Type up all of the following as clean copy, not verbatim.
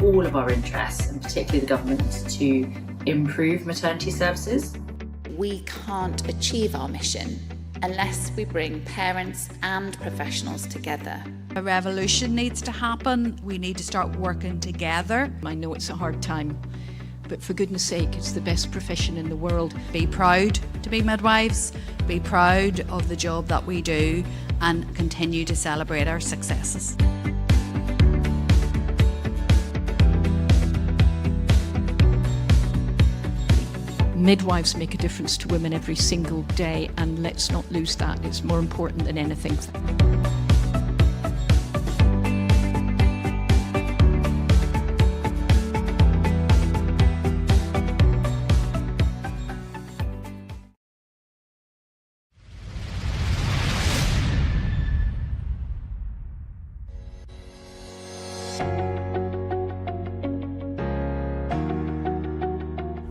all of our interests, and particularly the government, to improve maternity services. We can't achieve our mission unless we bring parents and professionals together. A revolution needs to happen. We need to start working together. I know it's a hard time, but for goodness sake, it's the best profession in the world. Be proud to be midwives, be proud of the job that we do, and continue to celebrate our successes. Midwives make a difference to women every single day, and let's not lose that. It's more important than anything.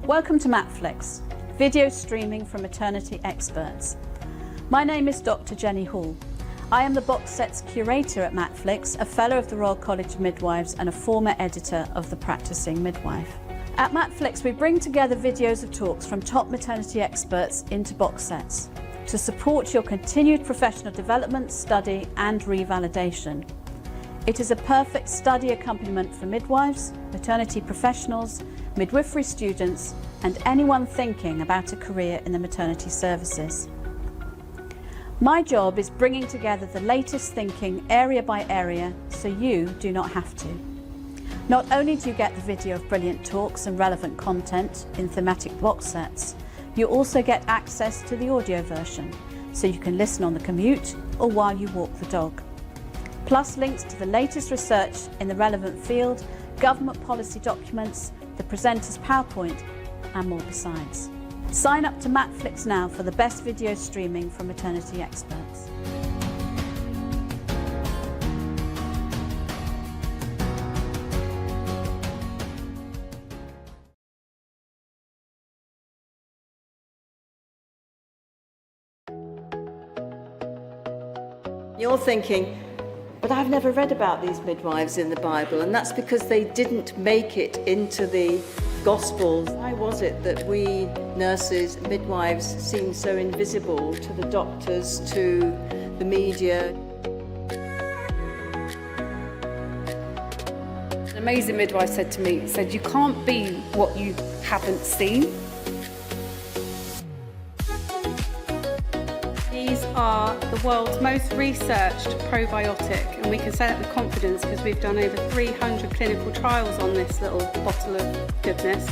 Welcome to Matflix, video streaming from maternity experts. My name is Dr. Jenny Hall. I am the box set's curator at Matflix, a fellow of the Royal College of Midwives and a former editor of The Practicing Midwife. At Matflix, we bring together videos of talks from top maternity experts into box sets to support your continued professional development, study and revalidation. It is a perfect study accompaniment for midwives, maternity professionals, midwifery students and anyone thinking about a career in the maternity services. My job is bringing together the latest thinking area by area so you do not have to. Not only do you get the video of brilliant talks and relevant content in thematic box sets, you also get access to the audio version so you can listen on the commute or while you walk the dog. Plus links to the latest research in the relevant field, government policy documents, the presenter's PowerPoint and more besides. Sign up to Matflix now for the best video streaming from maternity experts. You're thinking, but I've never read about these midwives in the Bible, and that's because they didn't make it into the Gospels. Why was it that we nurses, midwives, seem so invisible to the doctors, to the media? An amazing midwife said to me, you can't be what you haven't seen. These are the world's most researched probiotic, and we can say that with confidence because we've done over 300 clinical trials on this little bottle of goodness.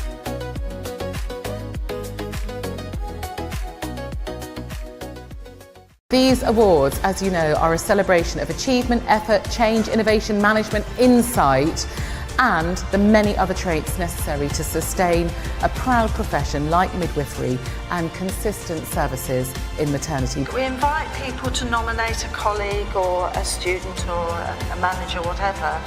These awards, as you know, are a celebration of achievement, effort, change, innovation, management, insight, and the many other traits necessary to sustain a proud profession like midwifery and consistent services in maternity. We invite people to nominate a colleague or a student or a manager, whatever,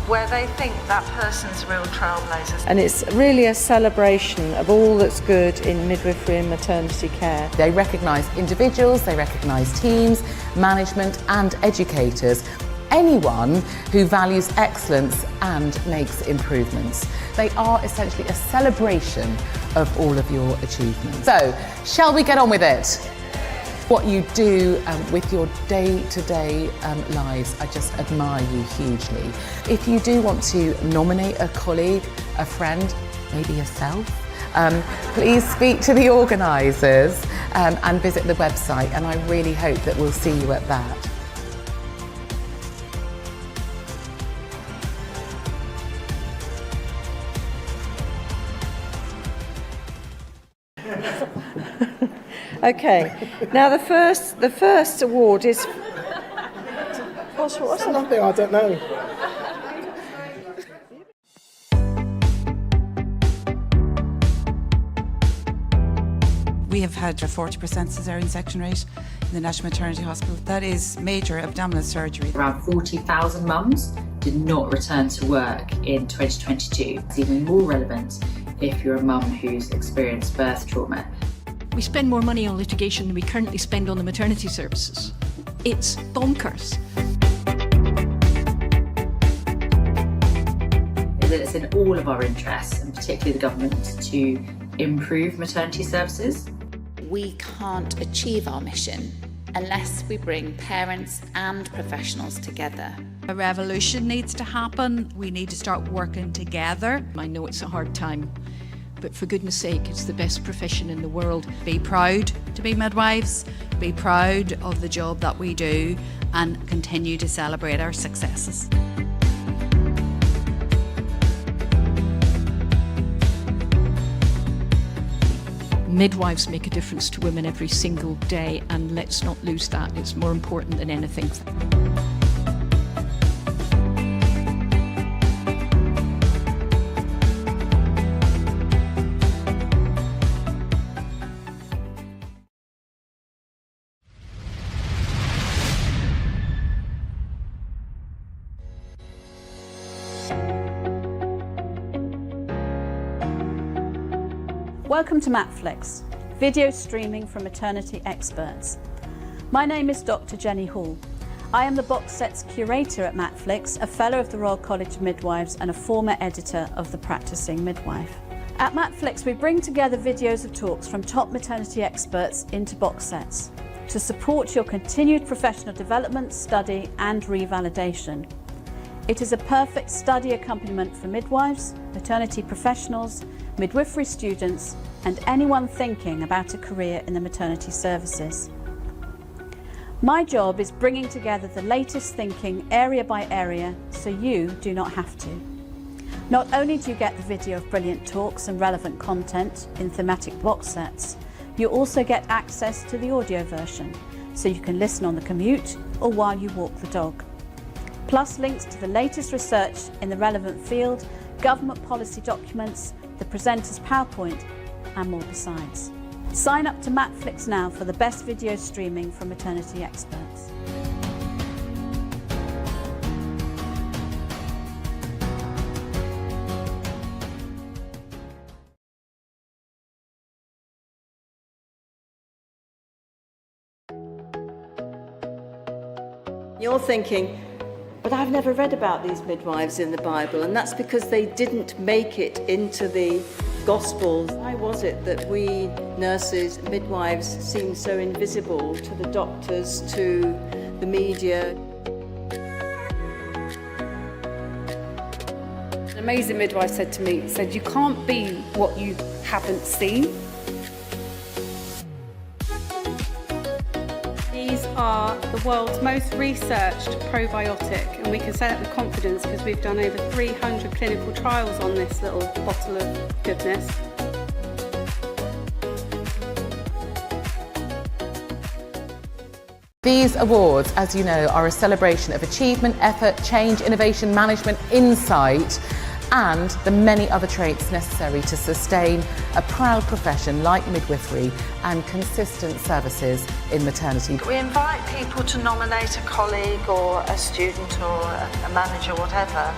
where they think that person's real trailblazers. And it's really a celebration of all that's good in midwifery and maternity care. They recognise individuals, they recognise teams, management and educators. Anyone who values excellence and makes improvements. They are essentially a celebration of all of your achievements. So, shall we get on with it? What you do with your day-to-day lives, I just admire you hugely. If you do want to nominate a colleague, a friend, maybe yourself, please speak to the organisers and visit the website, and I really hope that we'll see you at that. Okay, now the first award is... What's nothing, I don't know. We have had a 40% caesarean section rate in the National Maternity Hospital. That is major abdominal surgery. Around 40,000 mums did not return to work in 2022. It's even more relevant if you're a mum who's experienced birth trauma. We spend more money on litigation than we currently spend on the maternity services. It's bonkers. The that it's in all of our interests, and particularly the government, to improve maternity services. We can't achieve our mission unless we bring parents and professionals together. A revolution needs to happen. We need to start working together. I know it's a hard time, but for goodness sake, it's the best profession in the world. Be proud to be midwives, be proud of the job that we do, and continue to celebrate our successes. Midwives make a difference to women every single day, and let's not lose that. It's more important than anything. Welcome to Matflix, video streaming from maternity experts. My name is Dr. Jenny Hall. I am the box sets curator at Matflix, a fellow of the Royal College of Midwives and a former editor of The Practicing Midwife. At Matflix, we bring together videos of talks from top maternity experts into box sets to support your continued professional development, study and revalidation. It is a perfect study accompaniment for midwives, maternity professionals, midwifery students and anyone thinking about a career in the maternity services. My job is bringing together the latest thinking area by area so you do not have to. Not only do you get the video of brilliant talks and relevant content in thematic box sets, you also get access to the audio version so you can listen on the commute or while you walk the dog. Plus links to the latest research in the relevant field, government policy documents, the presenter's PowerPoint and more besides. Sign up to Matflix now for the best video streaming from maternity experts. You're thinking, but I've never read about these midwives in the Bible, and that's because they didn't make it into the Gospels. Why was it that we nurses, midwives, seem so invisible to the doctors, to the media? An amazing midwife said to me, you can't be what you haven't seen. These are the world's most researched probiotic, and we can say that with confidence because we've done over 300 clinical trials on this little bottle of goodness. These awards, as you know, are a celebration of achievement, effort, change, innovation, management, insight, and the many other traits necessary to sustain a proud profession like midwifery and consistent services in maternity. We invite people to nominate a colleague or a student or a manager, whatever,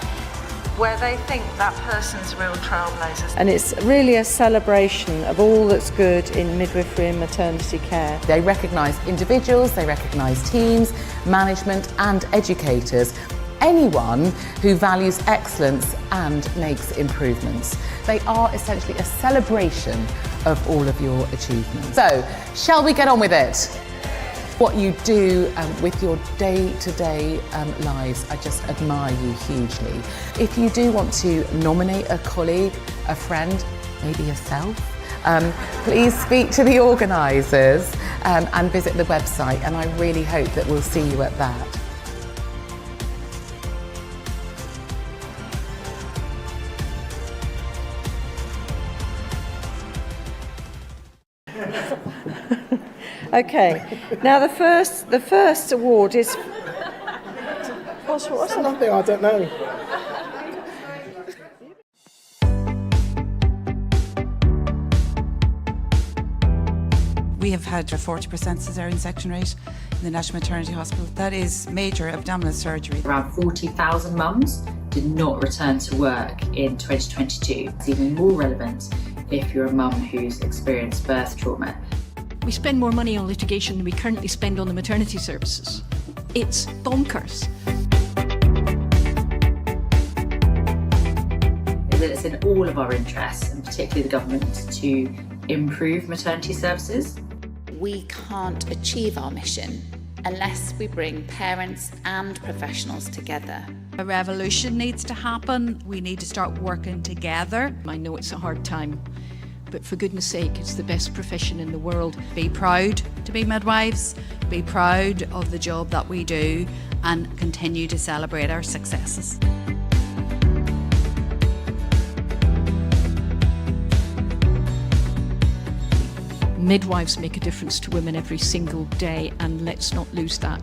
where they think that person's real trailblazers. And it's really a celebration of all that's good in midwifery and maternity care. They recognise individuals, they recognise teams, management and educators. Anyone who values excellence and makes improvements. They are essentially a celebration of all of your achievements. So, shall we get on with it? What you do with your day-to-day lives, I just admire you hugely. If you do want to nominate a colleague, a friend, maybe yourself, please speak to the organisers and visit the website, and I really hope that we'll see you at that. Okay, now the first award is... What's nothing, I don't know. We have had a 40% caesarean section rate in the National Maternity Hospital. That is major abdominal surgery. Around 40,000 mums did not return to work in 2022. It's even more relevant if you're a mum who's experienced birth trauma. We spend more money on litigation than we currently spend on the maternity services. It's bonkers. that it's in all of our interests, and particularly the government, to improve maternity services. We can't achieve our mission unless we bring parents and professionals together. A revolution needs to happen. We need to start working together. I know it's a hard time, but for goodness sake, it's the best profession in the world. Be proud to be midwives, be proud of the job that we do, and continue to celebrate our successes. Midwives make a difference to women every single day, and let's not lose that.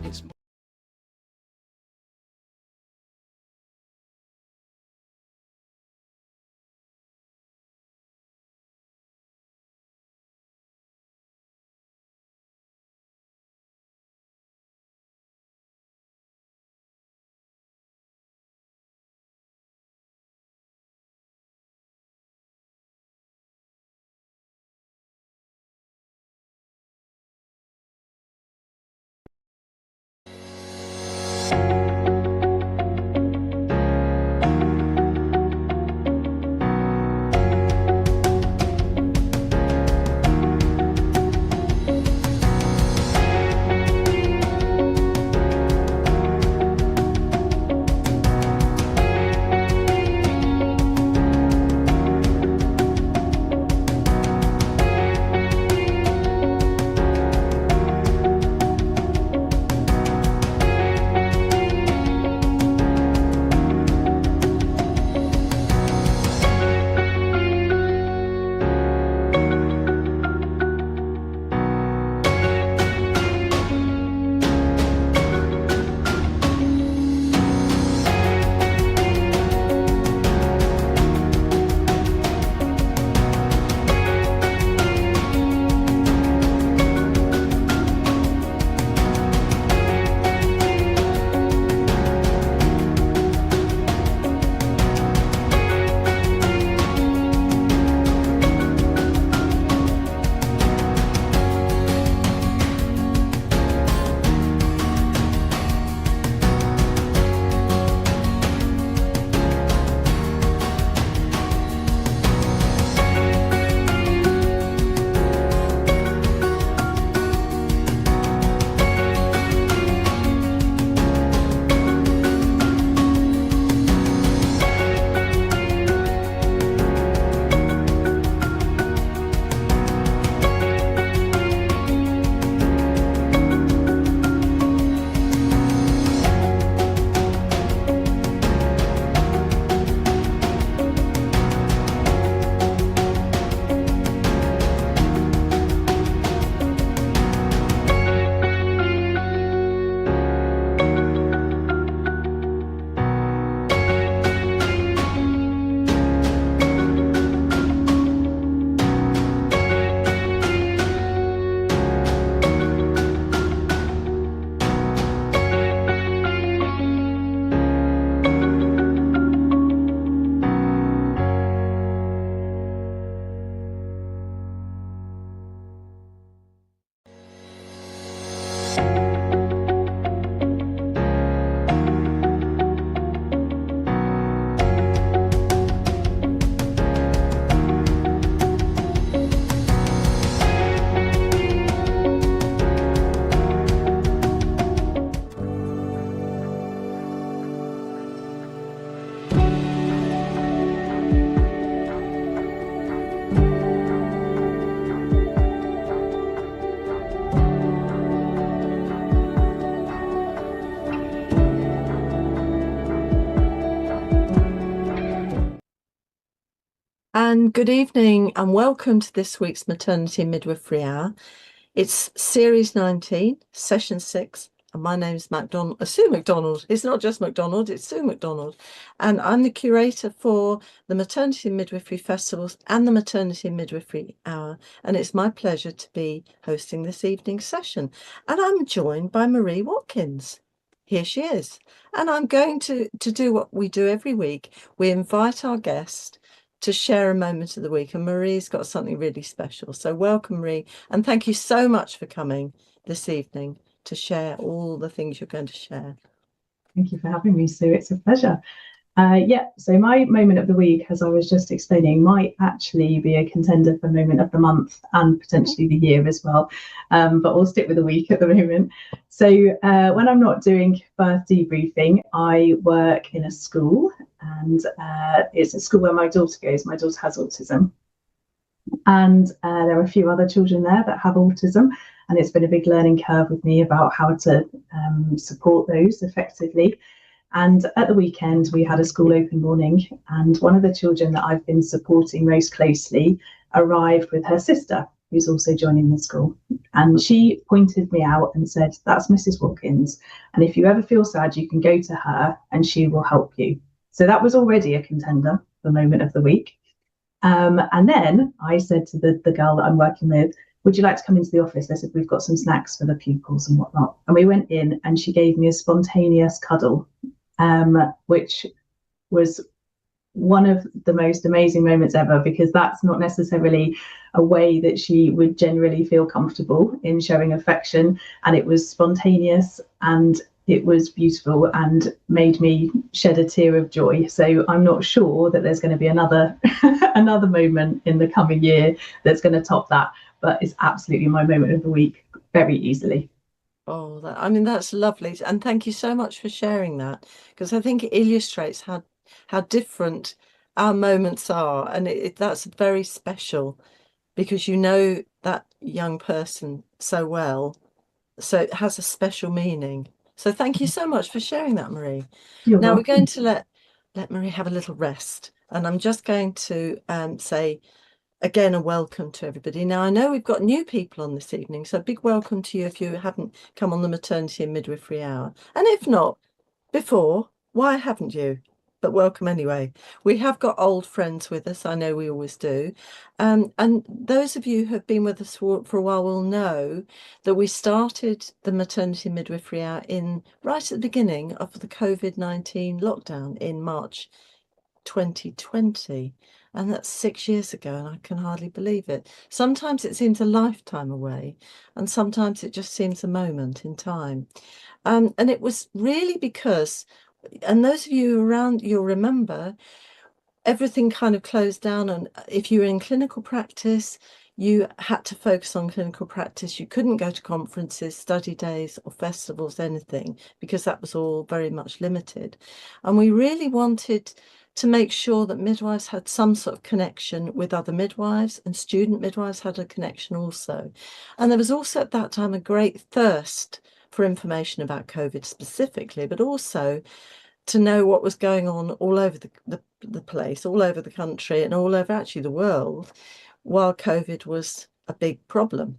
And good evening and welcome to this week's Maternity and Midwifery Hour. It's Series 19, Session 6, and my name's Sue MacDonald. It's not just MacDonald, it's Sue MacDonald. And I'm the curator for the Maternity and Midwifery Festivals and the Maternity and Midwifery Hour. And it's my pleasure to be hosting this evening's session. And I'm joined by Marie Watkins. Here she is. And I'm going to do what we do every week. We invite our guest to share a moment of the week, and Marie's got something really special. So welcome, Marie, and thank you so much for coming this evening to share all the things you're going to share. Thank you for having me, Sue. It's a pleasure. So my moment of the week, as I was just explaining, might actually be a contender for moment of the month and potentially the year as well. But we'll stick with the week at the moment. So when I'm not doing birth debriefing, I work in a school, and it's a school where my daughter goes. My daughter has autism. And there are a few other children there that have autism. And it's been a big learning curve with me about how to support those effectively. And at the weekend, we had a school open morning, and one of the children that I've been supporting most closely arrived with her sister, who's also joining the school. And she pointed me out and said, "That's Mrs. Watkins. And if you ever feel sad, you can go to her and she will help you." So that was already a contender for moment of the week. And then I said to the girl that I'm working with, "Would you like to come into the office?" I said, "We've got some snacks for the pupils and whatnot." And we went in and she gave me a spontaneous cuddle, which was one of the most amazing moments ever, because that's not necessarily a way that she would generally feel comfortable in showing affection. And it was spontaneous and it was beautiful and made me shed a tear of joy. So I'm not sure that there's going to be another another moment in the coming year that's going to top that, but it's absolutely my moment of the week, very easily. Oh, I mean, that's lovely. And thank you so much for sharing that, because I think it illustrates how different our moments are. And that's very special, because you know that young person so well. So it has a special meaning. So thank you so much for sharing that, Marie. You're Now welcome. we're going to let Marie have a little rest. And I'm just going to say again, a welcome to everybody. Now, I know we've got new people on this evening, so a big welcome to you if you haven't come on the Maternity and Midwifery Hour. And if not, before, why haven't you? But welcome anyway. We have got old friends with us. I know we always do. And those of you who have been with us for a while will know that we started the Maternity and Midwifery Hour right at the beginning of the COVID-19 lockdown in March 2020. And that's 6 years ago, and I can hardly believe it. Sometimes it seems a lifetime away, and sometimes it just seems a moment in time. And it was really because, and those of you around, you'll remember, everything kind of closed down. And if you were in clinical practice, you had to focus on clinical practice. You couldn't go to conferences, study days, or festivals, anything, because that was all very much limited. And we really wanted to make sure that midwives had some sort of connection with other midwives, and student midwives had a connection also. And there was also at that time a great thirst for information about COVID specifically, but also to know what was going on all over the place, all over the country, and all over actually the world, while COVID was a big problem.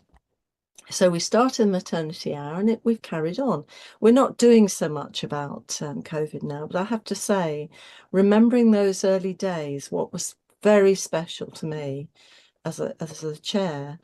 So we started the Maternity Hour, and we've carried on. We're not doing so much about COVID now, but I have to say, remembering those early days, what was very special to me as a chair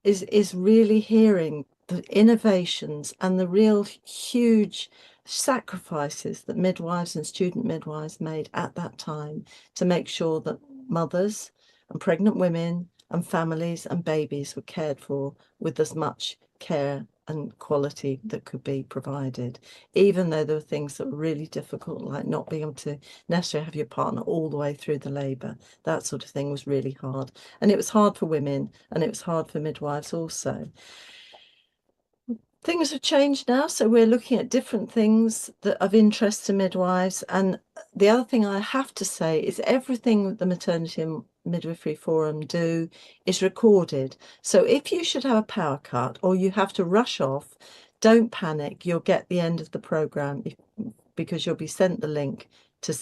is really hearing the innovations and the real huge sacrifices that midwives and student midwives made at that time to make sure that mothers and pregnant women and families and babies were cared for with as much care and quality that could be provided, even though there were things that were really difficult, like not being able to necessarily have your partner all the way through the labour. That sort of thing was really hard. And it was hard for women, and it was hard for midwives also. Things have changed now, so we're looking at different things that of interest to midwives. And the other thing I have to say is everything the Maternity and Midwifery Forum do is recorded. So if you should have a power cut or you have to rush off, don't panic. You'll get the end of the programme because you'll be sent the link to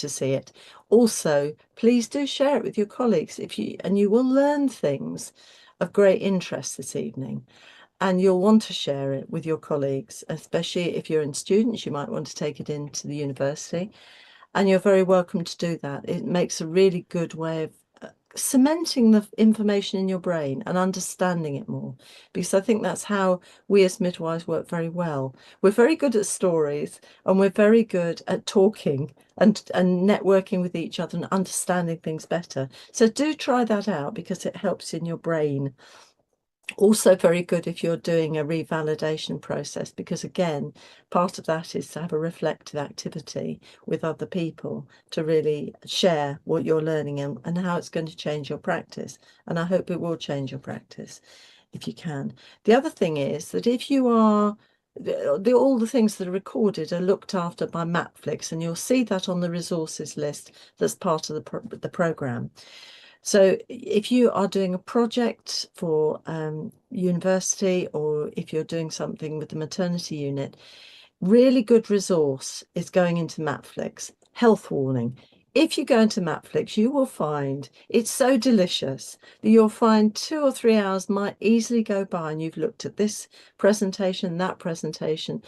see it. Also, please do share it with your colleagues and you will learn things of great interest this evening. And you'll want to share it with your colleagues, especially if you're in students. You might want to take it into the university, and you're very welcome to do that. It makes a really good way of cementing the information in your brain and understanding it more, because I think that's how we as midwives work very well. We're very good at stories, and we're very good at talking and networking with each other and understanding things better. So do try that out, because it helps in your brain. Also very good if you're doing a revalidation process, because again, part of that is to have a reflective activity with other people to really share what you're learning and how it's going to change your practice. And I hope it will change your practice if you can. The other thing is that if you are all the things that are recorded are looked after by Matflix, and you'll see that on the resources list that's part of the program. So if you are doing a project for university, or if you're doing something with the maternity unit, really good resource is going into Matflix. Health warning. If you go into Matflix, you will find it's so delicious that you'll find 2 or 3 hours might easily go by and you've looked at this presentation, that presentation,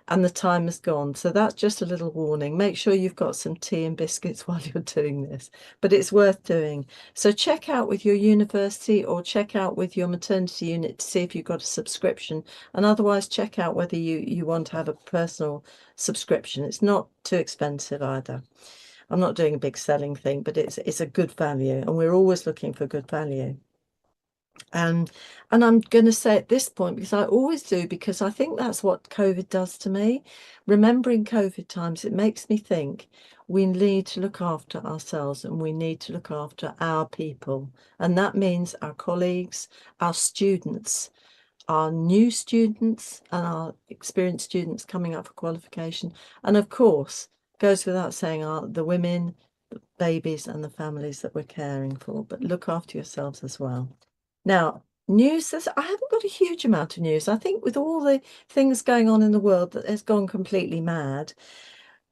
and the time has gone. So that's just a little warning. Make sure you've got some tea and biscuits while you're doing this, but it's worth doing. So check out with your university or check out with your maternity unit to see if you've got a subscription, and otherwise check out whether you want to have a personal subscription. It's not too expensive either. I'm not doing a big selling thing, but it's a good value, and we're always looking for good value. And I'm going to say at this point, because I always do, because I think that's what COVID does to me. Remembering COVID times, it makes me think we need to look after ourselves and we need to look after our people. And that means our colleagues, our students, our new students and our experienced students coming up for qualification. And of course, goes without saying, the women, the babies and the families that we're caring for. But look after yourselves as well. Now, news, I haven't got a huge amount of news. I think with all the things going on in the world, that has gone completely mad.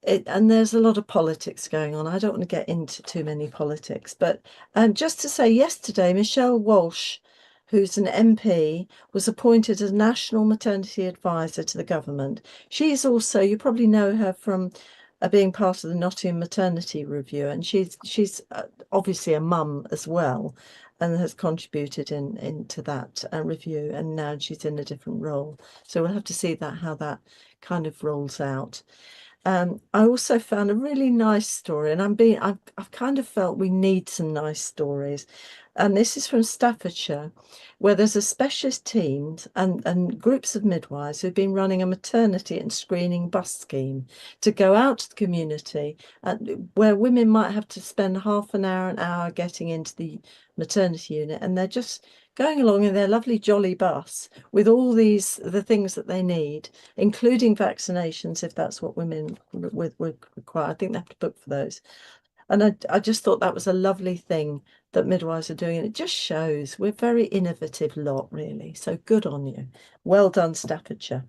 And there's a lot of politics going on. I don't want to get into too many politics, but just to say, yesterday, Michelle Walsh, who's an MP, was appointed as National Maternity Advisor to the government. She's also, you probably know her from being part of the Nottingham Maternity Review, and she's obviously a mum as well, and has contributed into that review, and now she's in a different role. So we'll have to see how that kind of rolls out. I also found a really nice story, and I've kind of felt we need some nice stories. And this is from Staffordshire, where there's a specialist team and groups of midwives who've been running a maternity and screening bus scheme to go out to the community, where women might have to spend half an hour getting into the maternity unit, and they're just going along in their lovely jolly bus with all the things that they need, including vaccinations if that's what women would require. I think they have to book for those. And I just thought that was a lovely thing that midwives are doing, and it just shows we're a very innovative lot, really. So good on you. Well done, Staffordshire.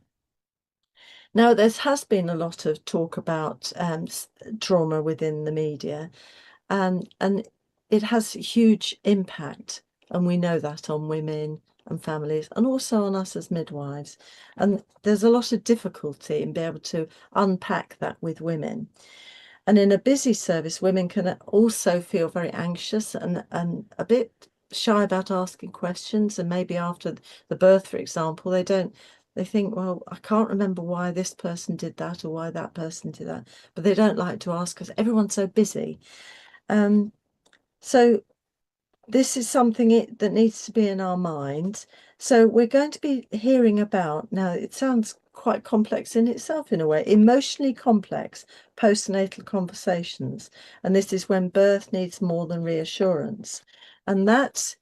Now, there has been a lot of talk about trauma within the media, and it has huge impact, and we know that on women and families, and also on us as midwives. And there's a lot of difficulty in being able to unpack that with women. And in a busy service, women can also feel very anxious and a bit shy about asking questions. And maybe after the birth, for example, they think, well, I can't remember why this person did that or why that person did that. But they don't like to ask because everyone's so busy. So this is something that needs to be in our minds. So we're going to be hearing about, now it sounds quite complex in itself in a way, emotionally complex postnatal conversations. And this is when birth needs more than reassurance. And that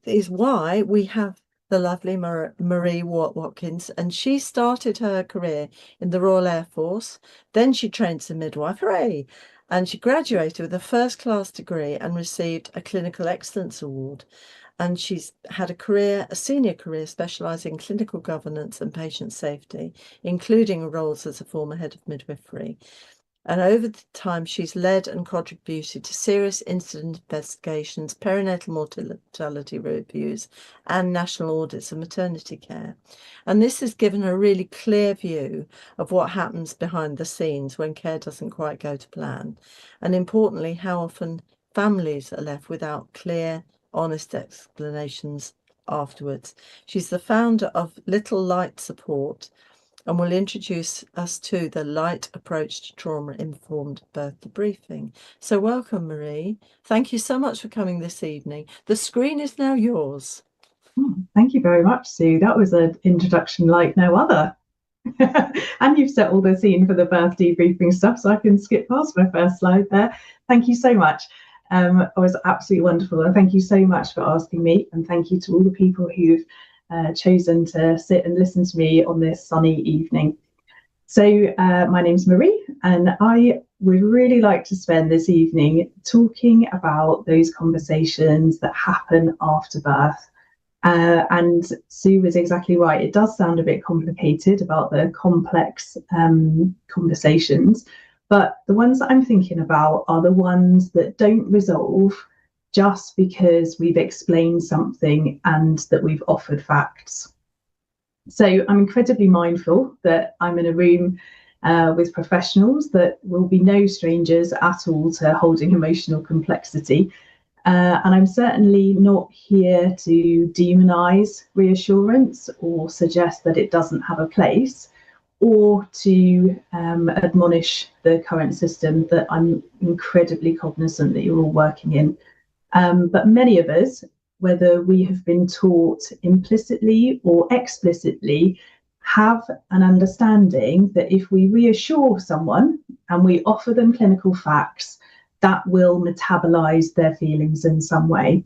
is why we have the lovely Marie Watkins, and she started her career in the Royal Air Force. Then she trained as a midwife, hooray! And she graduated with a first-class degree and received a Clinical Excellence Award. And she's had a senior career specialising in clinical governance and patient safety, including roles as a former head of midwifery. And over the time, she's led and contributed to serious incident investigations, perinatal mortality reviews, and national audits of maternity care. And this has given her a really clear view of what happens behind the scenes when care doesn't quite go to plan. And importantly, how often families are left without clear, honest explanations afterwards. She's the founder of Little Light Support, and will introduce us to the light approach to trauma-informed birth debriefing. So welcome, Marie. Thank you so much for coming this evening. The screen is now yours. Thank you very much, Sue. That was an introduction like no other. And you've set all the scene for the birth debriefing stuff, so I can skip past my first slide there. Thank you so much. It was absolutely wonderful, and thank you so much for asking me, and thank you to all the people who've chosen to sit and listen to me on this sunny evening. So my name's Marie, and I would really like to spend this evening talking about those conversations that happen after birth. And Sue was exactly right. It does sound a bit complicated about the complex conversations, but the ones that I'm thinking about are the ones that don't resolve just because we've explained something and that we've offered facts. So I'm incredibly mindful that I'm in a room with professionals that will be no strangers at all to holding emotional complexity. And I'm certainly not here to demonise reassurance or suggest that it doesn't have a place, or to admonish the current system that I'm incredibly cognizant that you're all working in. But many of us, whether we have been taught implicitly or explicitly, have an understanding that if we reassure someone and we offer them clinical facts, that will metabolize their feelings in some way.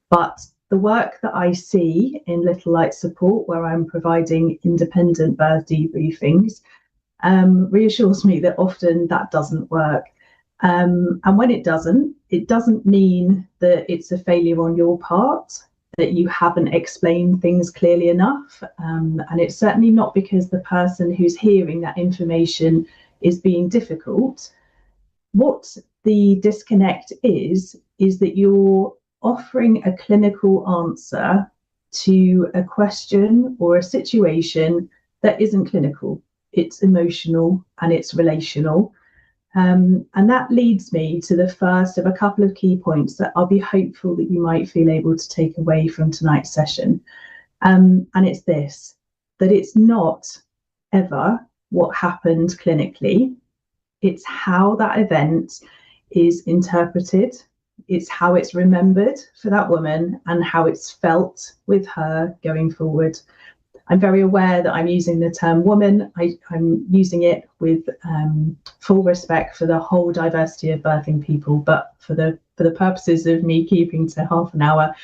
But the work that I see in Little Light Support, where I'm providing independent birth debriefings, reassures me that often that doesn't work. And when it doesn't mean that it's a failure on your part, that you haven't explained things clearly enough. And it's certainly not because the person who's hearing that information is being difficult. What the disconnect is that you're offering a clinical answer to a question or a situation that isn't clinical. It's emotional and it's relational. And that leads me to the first of a couple of key points that I'll be hopeful that you might feel able to take away from tonight's session. And it's this, that it's not ever what happened clinically. It's how that event is interpreted. It's how it's remembered for that woman and how it's felt with her going forward. I'm very aware that I'm using the term woman. I'm using it with full respect for the whole diversity of birthing people, but for the purposes of me keeping to half an hour,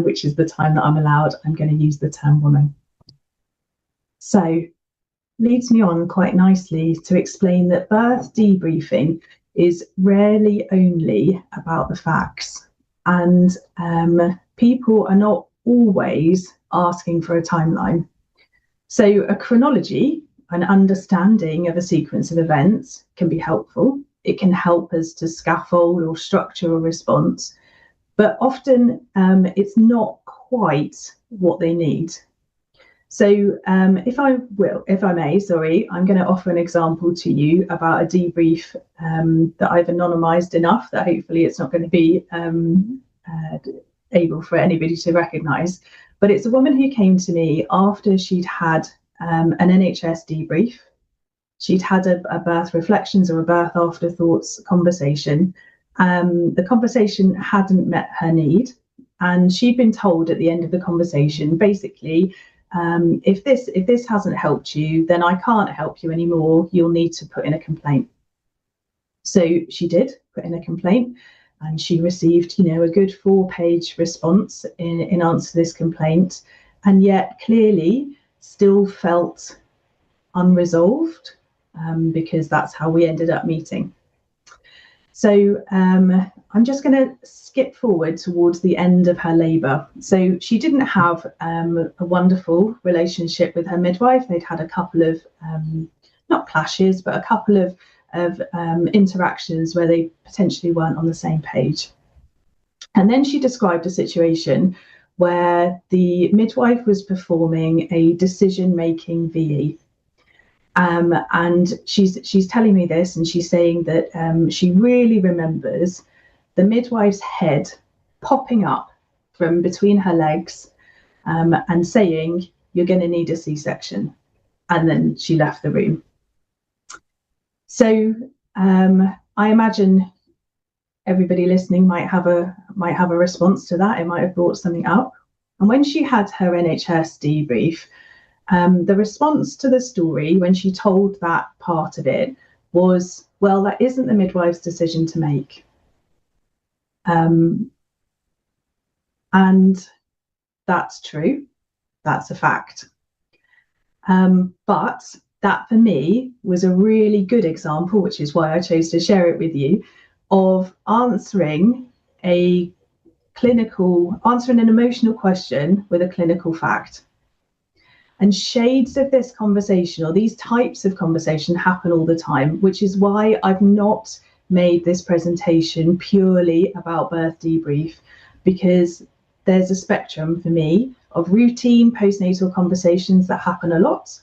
which is the time that I'm allowed, I'm going to use the term woman. So leads me on quite nicely to explain that birth debriefing is rarely only about the facts, and people are not always asking for a timeline. So a chronology, an understanding of a sequence of events, can be helpful. It can help us to scaffold or structure a response, but often it's not quite what they need. So if I may, I'm going to offer an example to you about a debrief that I've anonymised enough that hopefully it's not going to be able for anybody to recognise. But it's a woman who came to me after she'd had an NHS debrief. She'd had a birth reflections or a birth afterthoughts conversation. The conversation hadn't met her need, and she'd been told at the end of the conversation, basically, if this hasn't helped you, then I can't help you anymore. You'll need to put in a complaint. So she did put in a complaint, and she received, a good 4-page response in answer to this complaint, and yet clearly still felt unresolved, because that's how we ended up meeting. So I'm just going to skip forward towards the end of her labour. So she didn't have a wonderful relationship with her midwife. They'd had a couple of, not clashes, but a couple of interactions where they potentially weren't on the same page. And then she described a situation where the midwife was performing a decision-making VE. And she's telling me this, and she's saying that she really remembers the midwife's head popping up from between her legs and saying, "You're going to need a C-section." And then she left the room. So I imagine everybody listening might have a response to that. It might have brought something up. And when she had her NHS debrief, the response to the story when she told that part of it was, well, that isn't the midwife's decision to make. And that's true. That's a fact. But that for me was a really good example, which is why I chose to share it with you, of answering an emotional question with a clinical fact. And shades of this conversation, or these types of conversation, happen all the time, which is why I've not made this presentation purely about birth debrief, because there's a spectrum for me of routine postnatal conversations that happen a lot,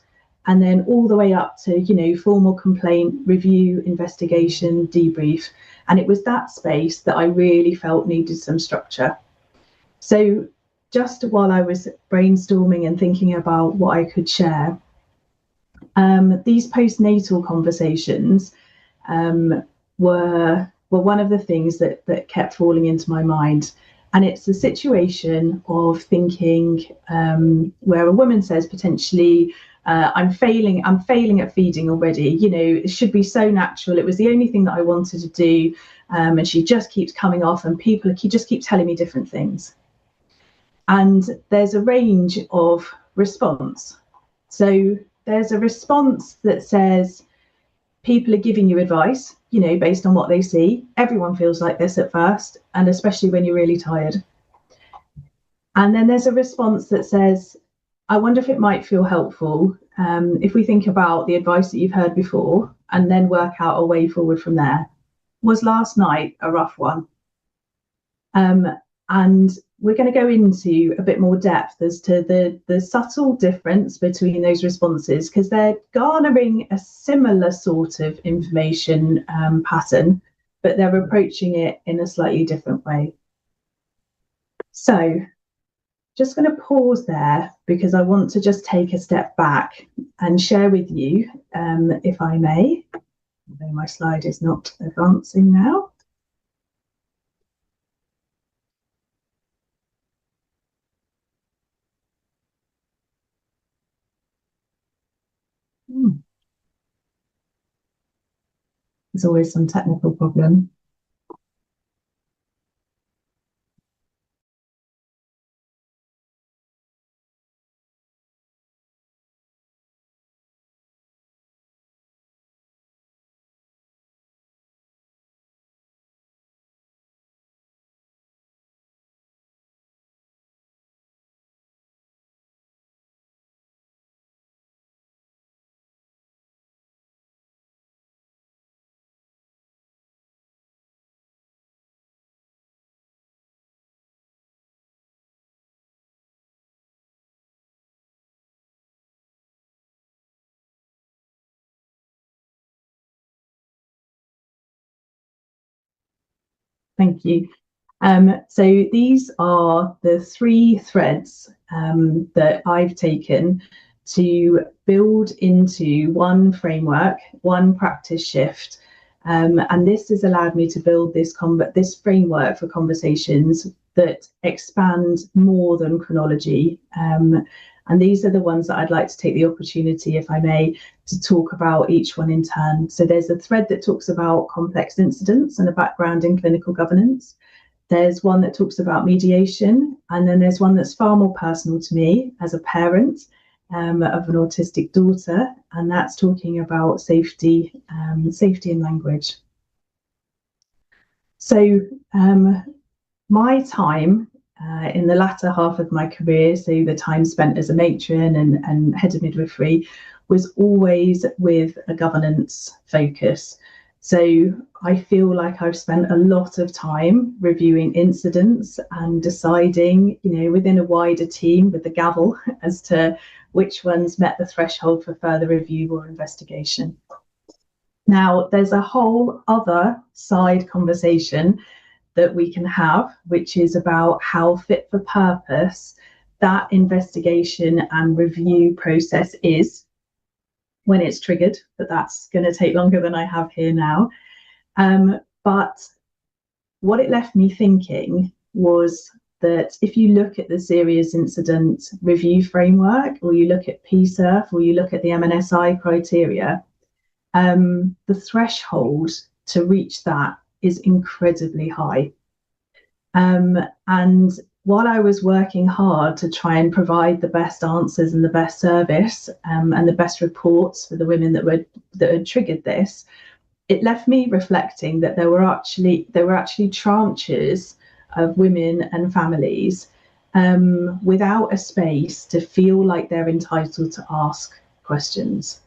and then all the way up to, you know, formal complaint, review, investigation, debrief. And it was that space that I really felt needed some structure. So just while I was brainstorming and thinking about what I could share, these postnatal conversations were one of the things that kept falling into my mind. And it's a situation of thinking where a woman says potentially, I'm failing at feeding already. You know, it should be so natural. It was the only thing that I wanted to do. And she just keeps coming off, and people just keep telling me different things. And there's a range of response. So there's a response that says people are giving you advice, you know, based on what they see. Everyone feels like this at first, and especially when you're really tired. And then there's a response that says, I wonder if it might feel helpful if we think about the advice that you've heard before and then work out a way forward from there. Was last night a rough one? And we're going to go into a bit more depth as to the subtle difference between those responses, because they're garnering a similar sort of information pattern, but they're approaching it in a slightly different way. So just going to pause there because I want to just take a step back and share with you, if I may, although my slide is not advancing now. There's always some technical problem. Thank you. So these are the 3 threads that I've taken to build into one framework, one practice shift. And this has allowed me to build this framework for conversations that expand more than chronology. And these are the ones that I'd like to take the opportunity, if I may, to talk about each one in turn. So there's a thread that talks about complex incidents and a background in clinical governance. There's one that talks about mediation, and then there's one that's far more personal to me as a parent of an autistic daughter, and that's talking about safety and language. So my time in the latter half of my career, so the time spent as a matron and head of midwifery, was always with a governance focus. So I feel like I've spent a lot of time reviewing incidents and deciding, you know, within a wider team with the gavel as to which ones met the threshold for further review or investigation. Now, there's a whole other side conversation that we can have, which is about how fit for purpose that investigation and review process is when it's triggered, but that's going to take longer than I have here now. But what it left me thinking was that if you look at the serious incident review framework, or you look at PSERF, or you look at the MNSI criteria, the threshold to reach that is incredibly high. And while I was working hard to try and provide the best answers and the best service and the best reports for the women that had triggered this, it left me reflecting that there were actually tranches of women and families without a space to feel like they're entitled to ask questions.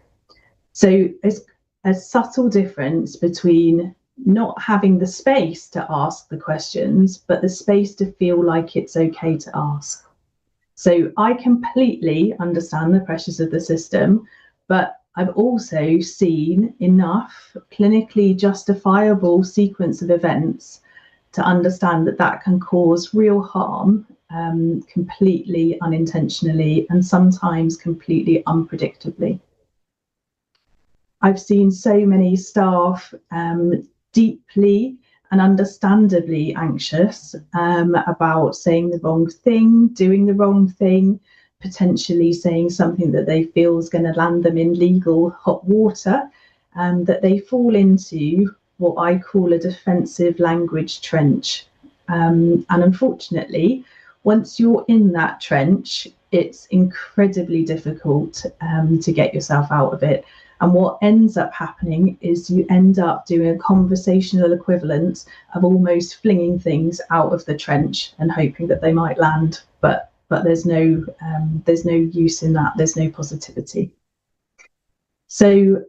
So there's a subtle difference between not having the space to ask the questions, but the space to feel like it's okay to ask. So I completely understand the pressures of the system, but I've also seen enough clinically justifiable sequence of events to understand that that can cause real harm, completely unintentionally, and sometimes completely unpredictably. I've seen so many staff deeply and understandably anxious about saying the wrong thing, doing the wrong thing, potentially saying something that they feel is going to land them in legal hot water, that they fall into what I call a defensive language trench. And unfortunately, once you're in that trench, it's incredibly difficult to get yourself out of it. And what ends up happening is you end up doing a conversational equivalent of almost flinging things out of the trench and hoping that they might land, but there's no use in that. There's no positivity. So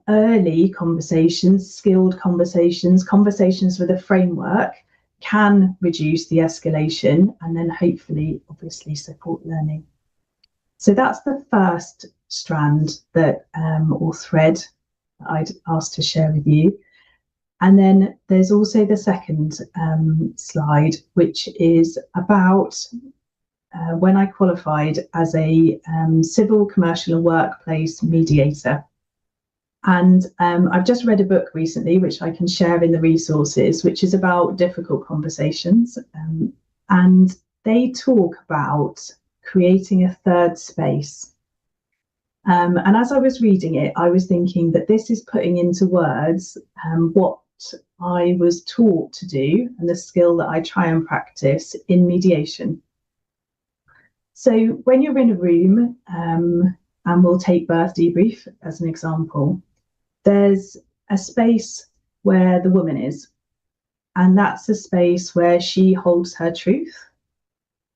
early conversations, skilled conversations with a framework can reduce the escalation and then hopefully, obviously, support learning. So that's the first strand that or thread that I'd asked to share with you. And then there's also the second slide, which is about when I qualified as a civil, commercial and workplace mediator. And I've just read a book recently, which I can share in the resources, which is about difficult conversations. And they talk about creating a third space. And as I was reading it, I was thinking that this is putting into words what I was taught to do and the skill that I try and practice in mediation. So when you're in a room, and we'll take birth debrief as an example, there's a space where the woman is, and that's a space where she holds her truth.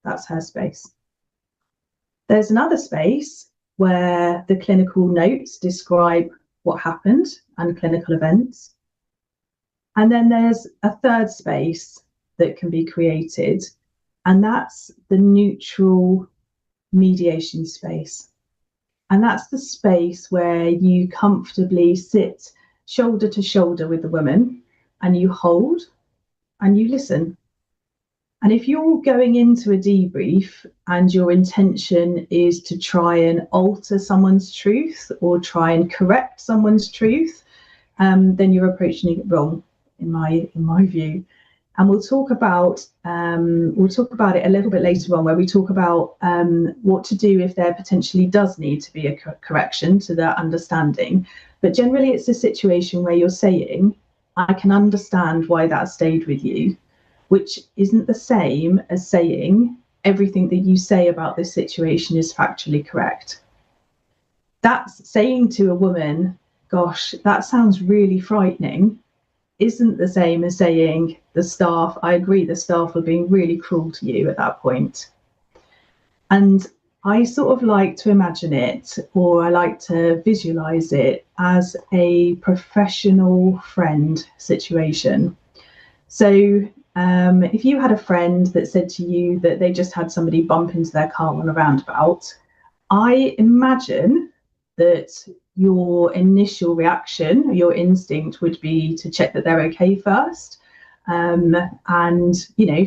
That's her space. There's another space where the clinical notes describe what happened and clinical events. And then there's a third space that can be created, and that's the neutral mediation space. And that's the space where you comfortably sit shoulder to shoulder with the woman and you hold and you listen. And if you're going into a debrief and your intention is to try and alter someone's truth or try and correct someone's truth, then you're approaching it wrong, in my view. And we'll talk about it a little bit later on, where we talk about what to do if there potentially does need to be a correction to that understanding. But generally, it's a situation where you're saying, I can understand why that stayed with you, which isn't the same as saying everything that you say about this situation is factually correct. That's saying to a woman, gosh, that sounds really frightening, isn't the same as saying I agree the staff were being really cruel to you at that point. And I sort of like to imagine it, or I like to visualize it as a professional friend situation. So if you had a friend that said to you that they just had somebody bump into their car on a roundabout, I imagine that your initial reaction, your instinct would be to check that they're okay first, and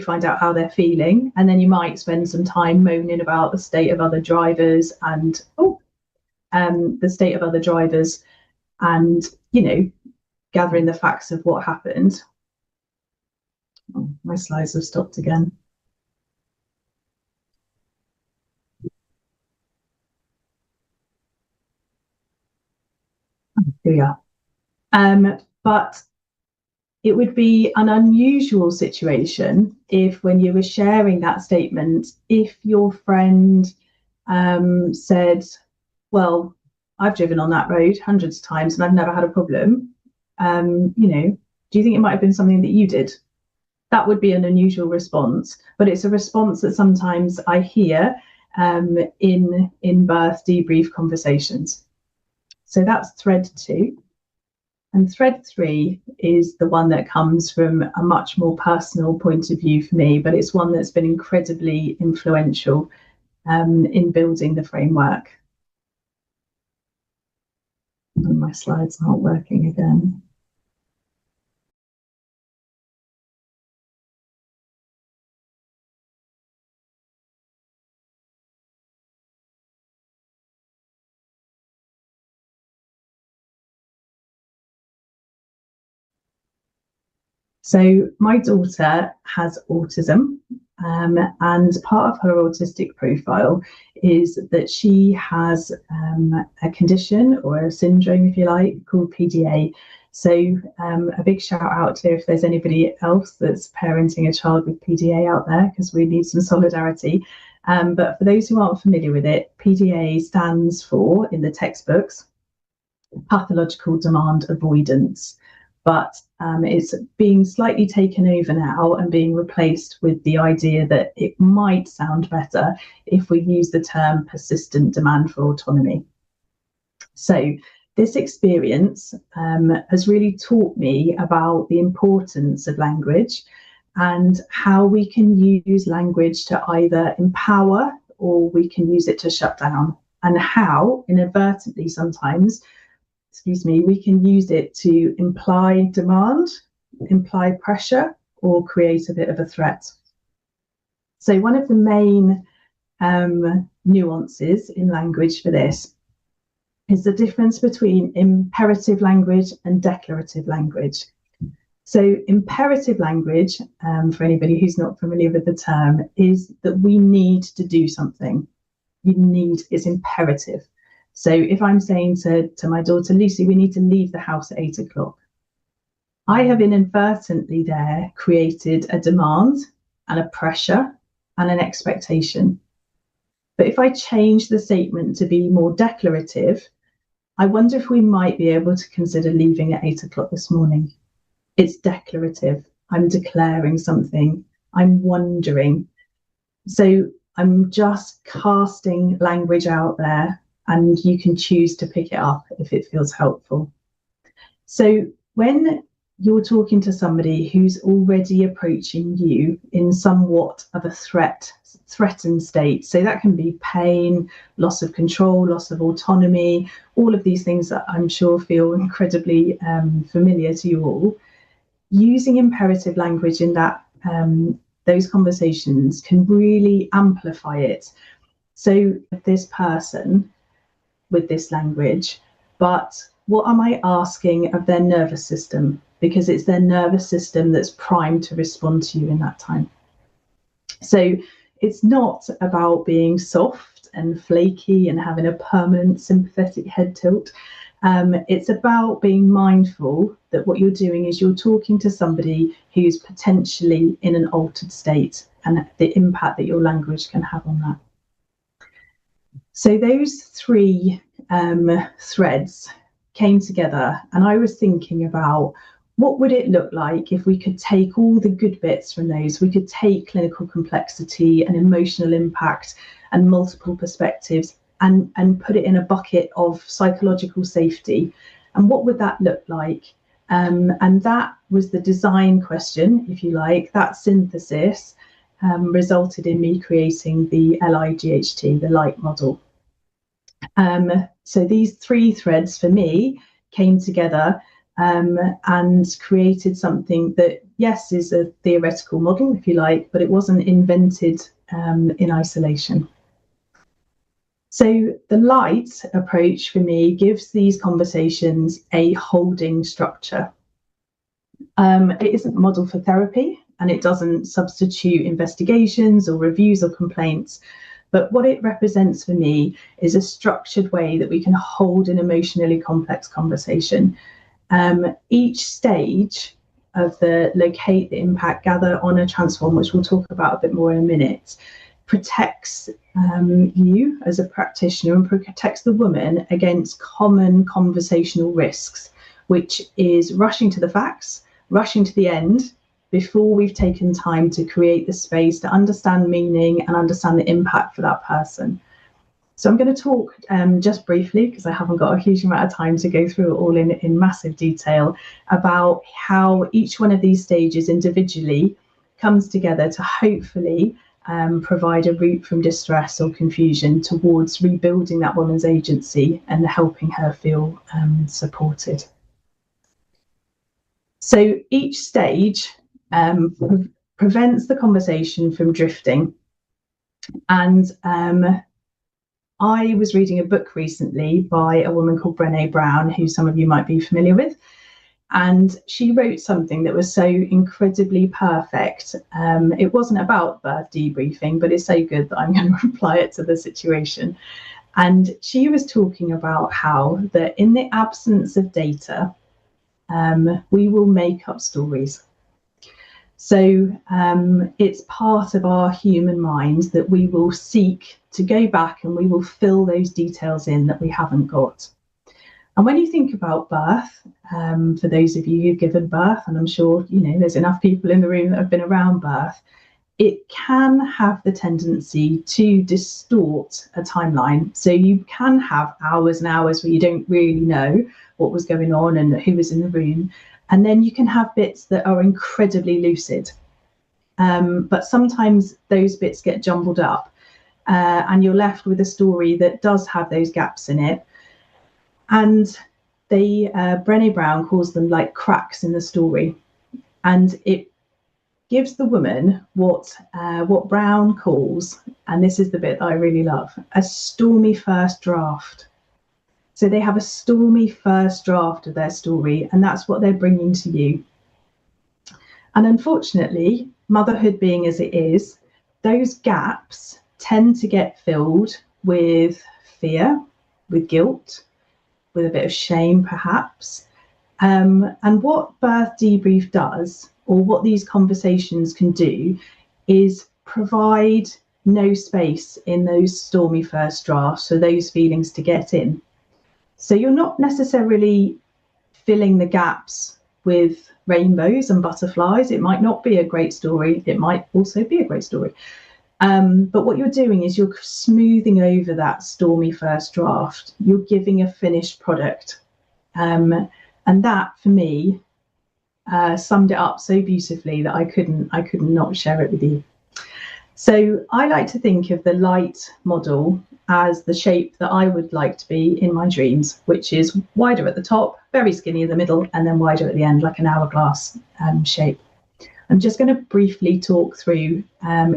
find out how they're feeling, and then you might spend some time moaning about the state of other drivers and gathering the facts of what happened. Oh, my slides have stopped again. Here we are. But it would be an unusual situation if, when you were sharing that statement, if your friend said, well, I've driven on that road hundreds of times and I've never had a problem. Do you think it might have been something that you did? That would be an unusual response, but it's a response that sometimes I hear in birth debrief conversations. So that's thread 2. And thread 3 is the one that comes from a much more personal point of view for me, but it's one that's been incredibly influential in building the framework. And my slides aren't working again. So my daughter has autism, and part of her autistic profile is that she has a condition or a syndrome, if you like, called PDA. So a big shout out to if there's anybody else that's parenting a child with PDA out there, because we need some solidarity. But for those who aren't familiar with it, PDA stands for, in the textbooks, pathological demand avoidance. But it's being slightly taken over now and being replaced with the idea that it might sound better if we use the term persistent demand for autonomy. So this experience has really taught me about the importance of language and how we can use language to either empower or we can use it to shut down, and how inadvertently sometimes, we can use it to imply demand, imply pressure, or create a bit of a threat. So one of the main nuances in language for this is the difference between imperative language and declarative language. So imperative language, for anybody who's not familiar with the term, is that we need to do something. It's imperative. So if I'm saying to my daughter, Lucy, we need to leave the house at 8 o'clock, I have inadvertently there created a demand and a pressure and an expectation. But if I change the statement to be more declarative, I wonder if we might be able to consider leaving at 8 o'clock this morning. It's declarative. I'm declaring something. I'm wondering. So I'm just casting language out there, and you can choose to pick it up if it feels helpful. So when you're talking to somebody who's already approaching you in somewhat of a threatened state, so that can be pain, loss of control, loss of autonomy, all of these things that I'm sure feel incredibly familiar to you all, using imperative language in that those conversations can really amplify it. So this person with this language, but what am I asking of their nervous system? Because it's their nervous system that's primed to respond to you in that time. So it's not about being soft and flaky and having a permanent sympathetic head tilt. It's about being mindful that what you're doing is you're talking to somebody who's potentially in an altered state and the impact that your language can have on that. So those 3 threads came together, and I was thinking about what would it look like if we could take all the good bits from those. We could take clinical complexity and emotional impact and multiple perspectives and put it in a bucket of psychological safety. And what would that look like? And that was the design question, if you like. That synthesis resulted in me creating the LIGHT, the light model. So these 3 threads for me came together and created something that, yes, is a theoretical model, if you like, but it wasn't invented in isolation. So the light approach for me gives these conversations a holding structure. It isn't a model for therapy, and it doesn't substitute investigations or reviews or complaints, But what it represents for me is a structured way that we can hold an emotionally complex conversation. Each stage of the locate, the impact, gather, honour, transform, which we'll talk about a bit more in a minute, protects you as a practitioner and protects the woman against common conversational risks, which is rushing to the facts, rushing to the end, before we've taken time to create the space to understand meaning and understand the impact for that person. So I'm going to talk just briefly, because I haven't got a huge amount of time to go through it all in massive detail, about how each one of these stages individually comes together to hopefully provide a route from distress or confusion towards rebuilding that woman's agency and helping her feel supported. So each stage prevents the conversation from drifting. And I was reading a book recently by a woman called Brené Brown, who some of you might be familiar with. And she wrote something that was so incredibly perfect. It wasn't about birth debriefing, but it's so good that I'm going to apply it to the situation. And she was talking about how that in the absence of data, we will make up stories. So it's part of our human mind that we will seek to go back and we will fill those details in that we haven't got. And when you think about birth, for those of you who've given birth, and I'm sure there's enough people in the room that have been around birth, it can have the tendency to distort a timeline. So you can have hours and hours where you don't really know what was going on and who was in the room. And then you can have bits that are incredibly lucid. But sometimes those bits get jumbled up and you're left with a story that does have those gaps in it. And Brené Brown calls them like cracks in the story. And it gives the woman what Brown calls, and this is the bit that I really love, a stormy first draft. So they have a stormy first draft of their story, and that's what they're bringing to you. And unfortunately, motherhood being as it is, those gaps tend to get filled with fear, with guilt, with a bit of shame perhaps. And what Birth Debrief does, or what these conversations can do, is provide no space in those stormy first drafts for those feelings to get in. So you're not necessarily filling the gaps with rainbows and butterflies. It might not be a great story. It might also be a great story. But what you're doing is you're smoothing over that stormy first draft. You're giving a finished product. And that, for me, summed it up so beautifully that I couldn't not share it with you. So I like to think of the light model as the shape that I would like to be in my dreams, which is wider at the top, very skinny in the middle, and then wider at the end, like an hourglass shape. I'm just going to briefly talk through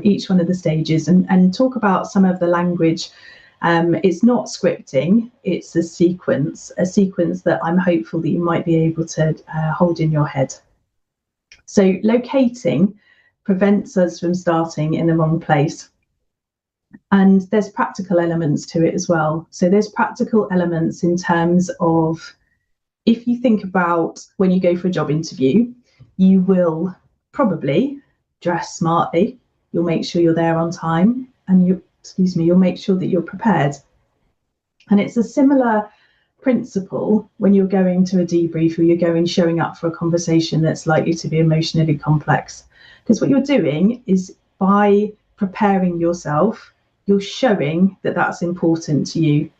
each one of the stages and talk about some of the language. It's not scripting, it's a sequence that I'm hopeful that you might be able to hold in your head. So locating prevents us from starting in the wrong place. And there's practical elements to it as well. So there's practical elements in terms of, if you think about when you go for a job interview, you will probably dress smartly. You'll make sure you're there on time, and you'll make sure that you're prepared. And it's a similar principle when you're going to a debrief or you're showing up for a conversation that's likely to be emotionally complex. Because what you're doing is, by preparing yourself, you're showing that that's important to you.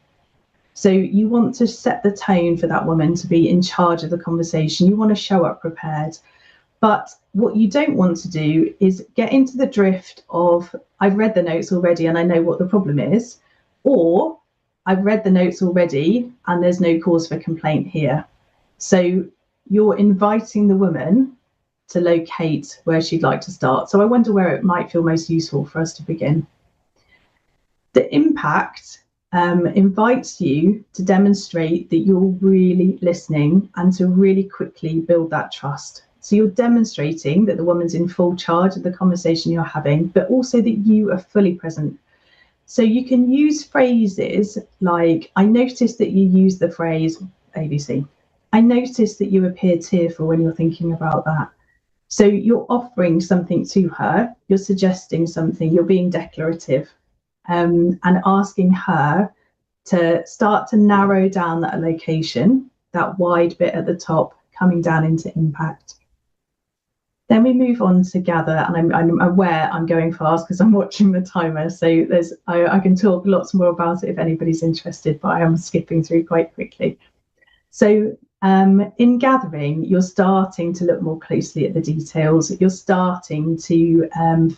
So you want to set the tone for that woman to be in charge of the conversation. You want to show up prepared. But what you don't want to do is get into the drift of, I've read the notes already and I know what the problem is, or I've read the notes already and there's no cause for complaint here. So you're inviting the woman to locate where she'd like to start. So I wonder where it might feel most useful for us to begin. The impact invites you to demonstrate that you're really listening and to really quickly build that trust. So you're demonstrating that the woman's in full charge of the conversation you're having, but also that you are fully present. So you can use phrases like, I noticed that you use the phrase ABC. I noticed that you appear tearful when you're thinking about that. So you're offering something to her, you're suggesting something, you're being declarative, and asking her to start to narrow down that location, that wide bit at the top, coming down into impact. Then we move on to gather, and I'm aware I'm going fast because I'm watching the timer, so I can talk lots more about it if anybody's interested, but I am skipping through quite quickly. So in gathering, you're starting to look more closely at the details. You're starting to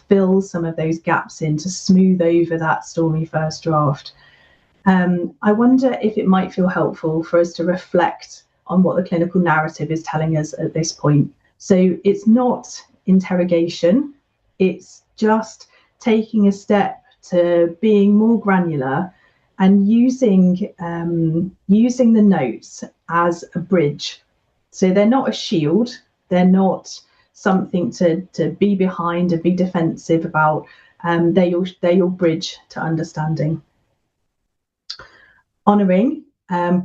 fill some of those gaps in to smooth over that stormy first draft. I wonder if it might feel helpful for us to reflect on what the clinical narrative is telling us at this point. So it's not interrogation, it's just taking a step to being more granular and using the notes as a bridge. So they're not a shield, they're not something to be behind and be defensive about. They're your bridge to understanding. Honouring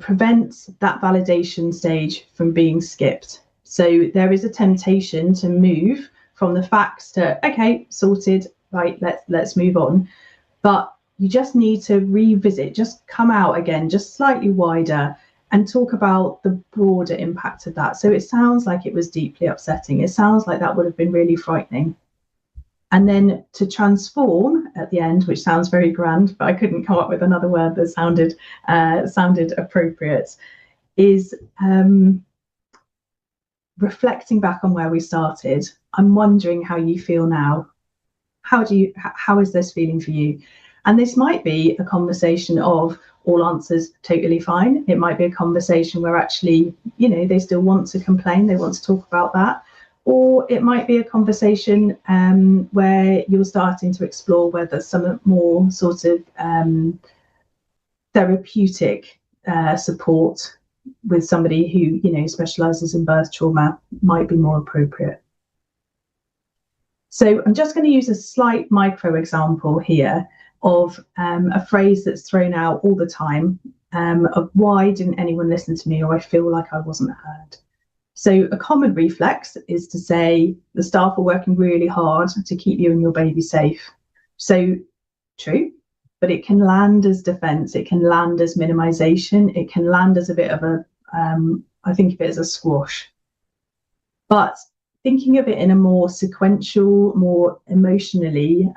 prevents that validation stage from being skipped. So there is a temptation to move from the facts to, okay, sorted, right, let's move on. But you just need to revisit, just come out again, just slightly wider, and talk about the broader impact of that. So it sounds like it was deeply upsetting. It sounds like that would have been really frightening. And then to transform at the end, which sounds very grand, but I couldn't come up with another word that sounded appropriate, is reflecting back on where we started. I'm wondering how you feel now. How is this feeling for you? And this might be a conversation of all answers totally fine. It might be a conversation where actually, they still want to complain, they want to talk about that. Or it might be a conversation where you're starting to explore whether some more sort of therapeutic support with somebody who specialises in birth trauma might be more appropriate. So I'm just going to use a slight micro example here of a phrase that's thrown out all the time of why didn't anyone listen to me, or I feel like I wasn't heard. So a common reflex is to say the staff are working really hard to keep you and your baby safe. So true, but it can land as defense, it can land as minimization, it can land as a bit of a, I think of it as a squash. But thinking of it in a more sequential, more emotionally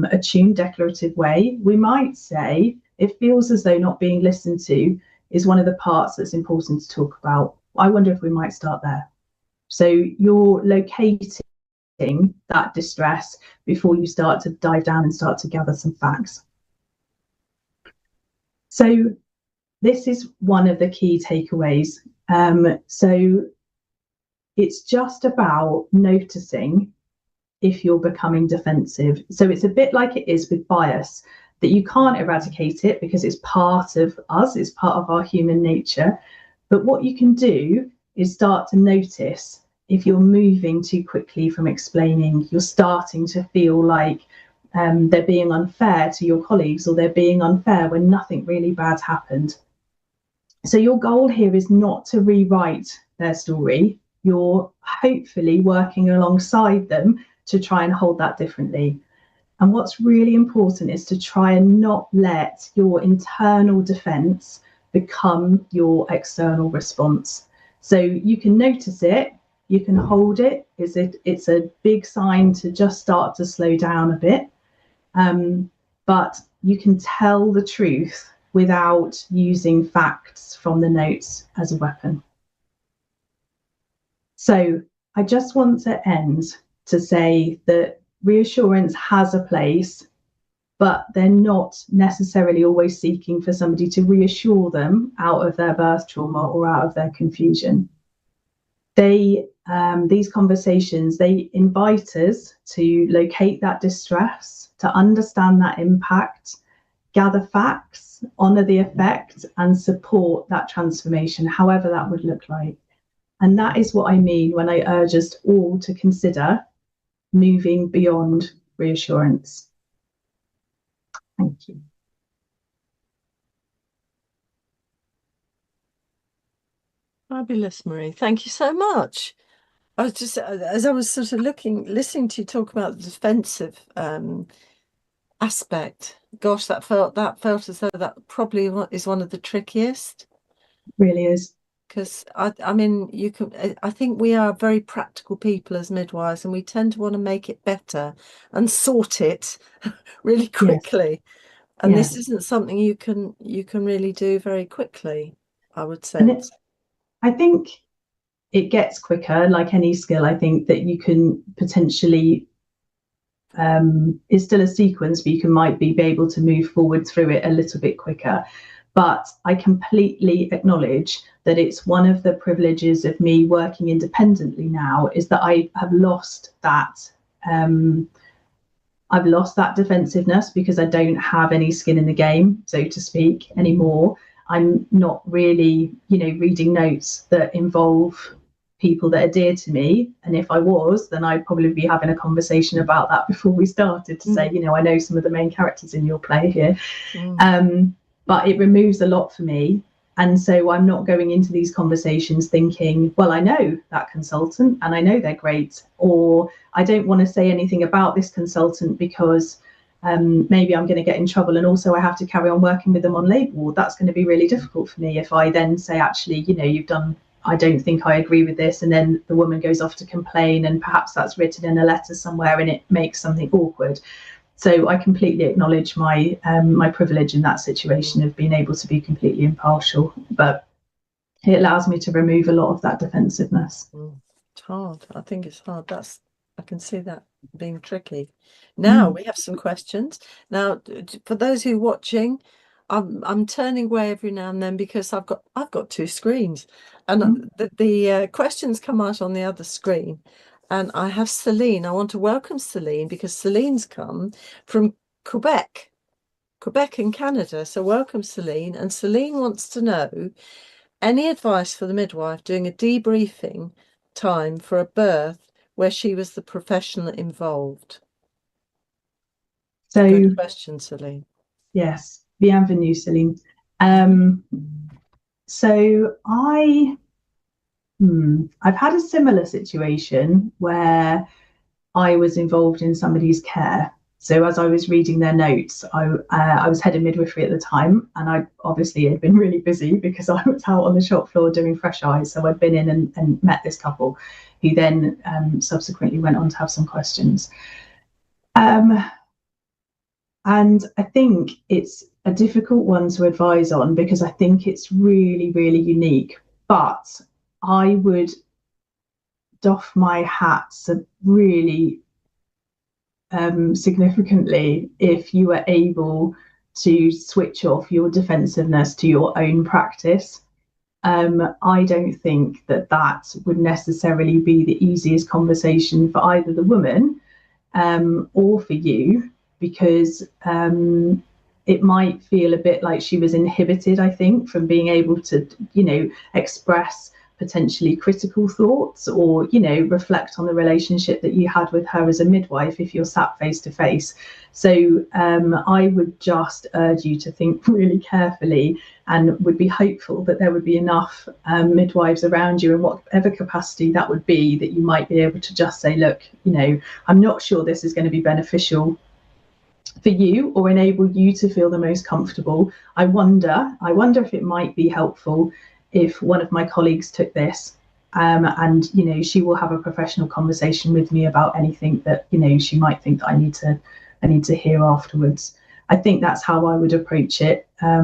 attuned declarative way, we might say it feels as though not being listened to is one of the parts that's important to talk about. I wonder if we might start there. So you're locating that distress before you start to dive down and start to gather some facts. So this is one of the key takeaways. So it's just about noticing if you're becoming defensive. So it's a bit like it is with bias, that you can't eradicate it because it's part of us, it's part of our human nature. But what you can do is start to notice if you're moving too quickly from explaining, you're starting to feel like they're being unfair to your colleagues, or they're being unfair when nothing really bad happened. So your goal here is not to rewrite their story. You're hopefully working alongside them to try and hold that differently. And what's really important is to try and not let your internal defense become your external response. So you can notice it, you can hold it. It's a big sign to just start to slow down a bit. But you can tell the truth without using facts from the notes as a weapon. So I just want to end to say that reassurance has a place, but they're not necessarily always seeking for somebody to reassure them out of their birth trauma or out of their confusion. These conversations, they invite us to locate that distress, to understand that impact, gather facts, honour the effect, and support that transformation, however that would look like. And that is what I mean when I urge us all to consider moving beyond reassurance. Thank you. Fabulous, Marie. Thank you so much. I was just, as I was sort of listening to you talk about the defensive aspect. Gosh, that felt as though that probably is one of the trickiest. Really is. Because I mean, I think we are very practical people as midwives, and we tend to want to make it better and sort it really quickly. And this isn't something you can really do very quickly, I would say. And I think it gets quicker, like any skill. I think that you can potentially, it's still a sequence, but you might be able to move forward through it a little bit quicker. But I completely acknowledge that it's one of the privileges of me working independently now, is that I have lost that. I've lost that defensiveness because I don't have any skin in the game, so to speak, anymore. I'm not really, reading notes that involve people that are dear to me. And if I was, then I'd probably be having a conversation about that before we started to say, I know some of the main characters in your play here. But it removes a lot for me. And so I'm not going into these conversations thinking, well, I know that consultant and I know they're great, or I don't want to say anything about this consultant because maybe I'm going to get in trouble, and also I have to carry on working with them on labour ward. That's going to be really difficult for me if I then say, actually, you've done, I don't think I agree with this, and then the woman goes off to complain, and perhaps that's written in a letter somewhere and it makes something awkward. So I completely acknowledge my my privilege in that situation of being able to be completely impartial, but it allows me to remove a lot of that defensiveness. It's hard. I think it's hard. I can see that being tricky. Now we have some questions. Now, for those who are watching, I'm turning away every now and then because I've got two screens, and the questions come out on the other screen. And I have Celine. I want to welcome Celine because Celine's come from Quebec in Canada. So welcome, Celine. And Celine wants to know any advice for the midwife doing a debriefing time for a birth where she was the professional involved. So, good question, Celine. Yes, bienvenue, Celine. So I've had a similar situation where I was involved in somebody's care. So as I was reading their notes, I was head of midwifery at the time, and I obviously had been really busy because I was out on the shop floor doing fresh eyes. So I'd been in and met this couple who then subsequently went on to have some questions. And I think it's a difficult one to advise on because I think it's really, really unique. But I would doff my hat really significantly if you were able to switch off your defensiveness to your own practice. I don't think that would necessarily be the easiest conversation for either the woman or for you, because it might feel a bit like she was inhibited, I think, from being able to, express potentially critical thoughts or, reflect on the relationship that you had with her as a midwife if you're sat face to face. So I would just urge you to think really carefully, and would be hopeful that there would be enough midwives around you in whatever capacity that would be, that you might be able to just say, look, I'm not sure this is going to be beneficial for you or enable you to feel the most comfortable. I wonder if it might be helpful if one of my colleagues took this and she will have a professional conversation with me about anything that she might think that I need to hear afterwards. I think that's how I would approach it. I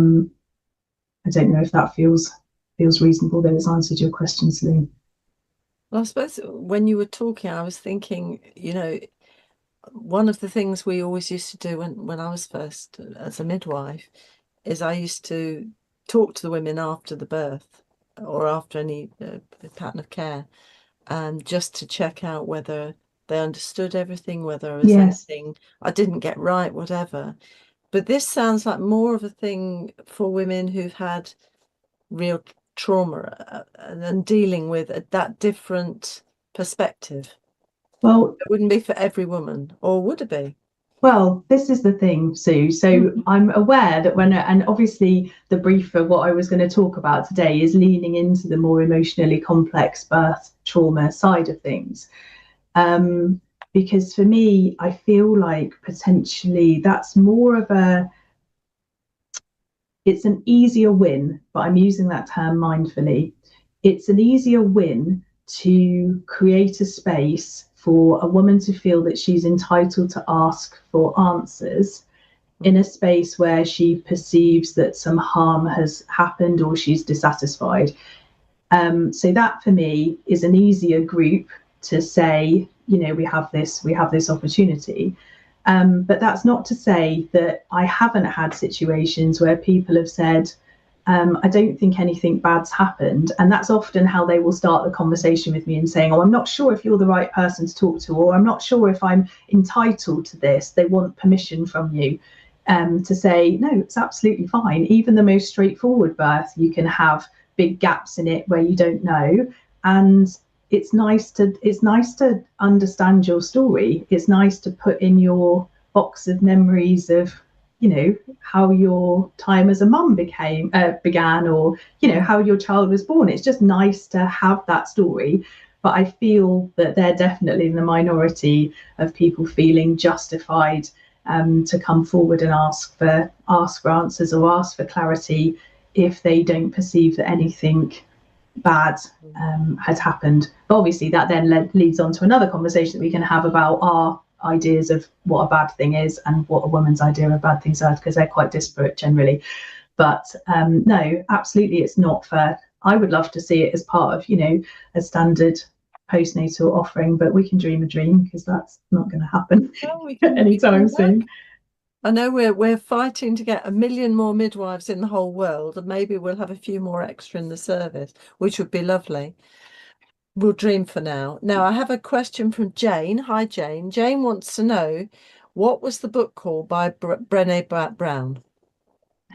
don't know if that feels reasonable. That has answered your question, Celine. Well, I suppose when you were talking, I was thinking, one of the things we always used to do when I was first as a midwife is I used to talk to the women after the birth or after any pattern of care, just to check out whether they understood everything, whether there was anything I didn't get right, whatever. But this sounds like more of a thing for women who've had real trauma and dealing with that different perspective. Well, it wouldn't be for every woman, or would it be? Well, this is the thing, Sue. So I'm aware that and obviously the brief for what I was going to talk about today is leaning into the more emotionally complex birth trauma side of things. Because for me, I feel like potentially that's more of it's an easier win, but I'm using that term mindfully. It's an easier win to create a space for a woman to feel that she's entitled to ask for answers in a space where she perceives that some harm has happened or she's dissatisfied. So that for me is an easier group to say, we have this opportunity. But that's not to say that I haven't had situations where people have said, I don't think anything bad's happened. And that's often how they will start the conversation with me and saying, I'm not sure if you're the right person to talk to, or I'm not sure if I'm entitled to this. They want permission from you to say, no, it's absolutely fine. Even the most straightforward birth, you can have big gaps in it where you don't know. And it's nice to understand your story. It's nice to put in your box of memories of how your time as a mum began, or how your child was born. It's just nice to have that story. But I feel that they're definitely in the minority of people feeling justified to come forward and ask for answers or ask for clarity if they don't perceive that anything bad has happened. But obviously that then leads on to another conversation that we can have about our ideas of what a bad thing is and what a woman's idea of bad things are, because they're quite disparate generally. But no, absolutely, it's not fair. I would love to see it as part of a standard postnatal offering, but we can dream a dream, because that's not going to happen anytime soon. I know we're fighting to get 1 million more midwives in the whole world, and maybe we'll have a few more extra in the service, which would be lovely. We'll dream for now. Now, I have a question from Jane. Hi, Jane. Jane wants to know, what was the book called by Brené Brown?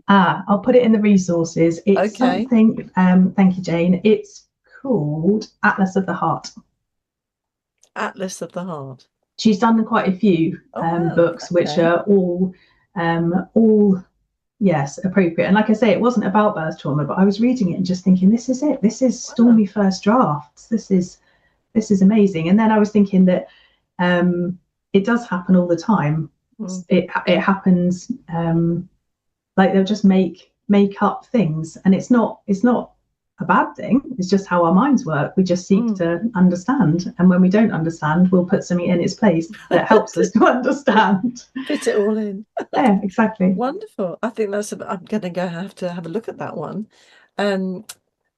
I'll put it in the resources. It's something, thank you, Jane. It's called Atlas of the Heart. Atlas of the Heart. She's done quite a few books, which are all yes, appropriate. And like I say, it wasn't about birth trauma, but I was reading it and just thinking, this is it. This is stormy first drafts. This is amazing. And then I was thinking that it does happen all the time. It happens. Like they'll just make up things, and it's not a bad thing. It's just how our minds work. We just seek to understand, and when we don't understand, we'll put something in its place that helps us to understand. Fit it all in. Yeah, exactly. Wonderful. I think I'm going to have to have a look at that one. So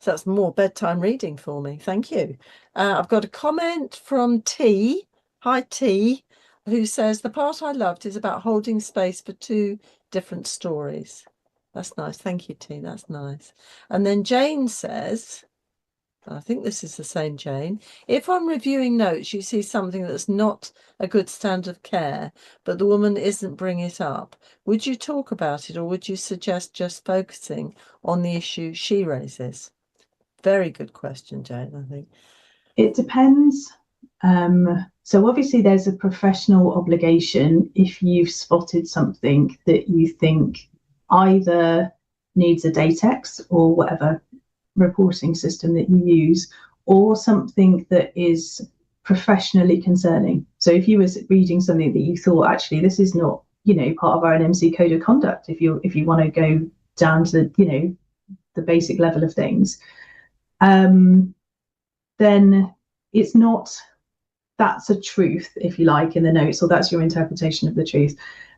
that's more bedtime reading for me. Thank you. I've got a comment from T. Hi, T, who says, the part I loved is about holding space for two different stories. That's nice. Thank you, T. That's nice. And then Jane says, I think this is the same Jane, if I'm reviewing notes, you see something that's not a good standard of care, but the woman isn't bringing it up, would you talk about it, or would you suggest just focusing on the issue she raises? Very good question, Jane, I think. It depends. So obviously there's a professional obligation if you've spotted something that you think either needs a Datex or whatever reporting system that you use, or something that is professionally concerning. So if you were reading something that you thought, actually, this is not, part of our NMC code of conduct, if you want to go down to the basic level of things, then it's not, that's a truth, if you like, in the notes, or that's your interpretation of the truth.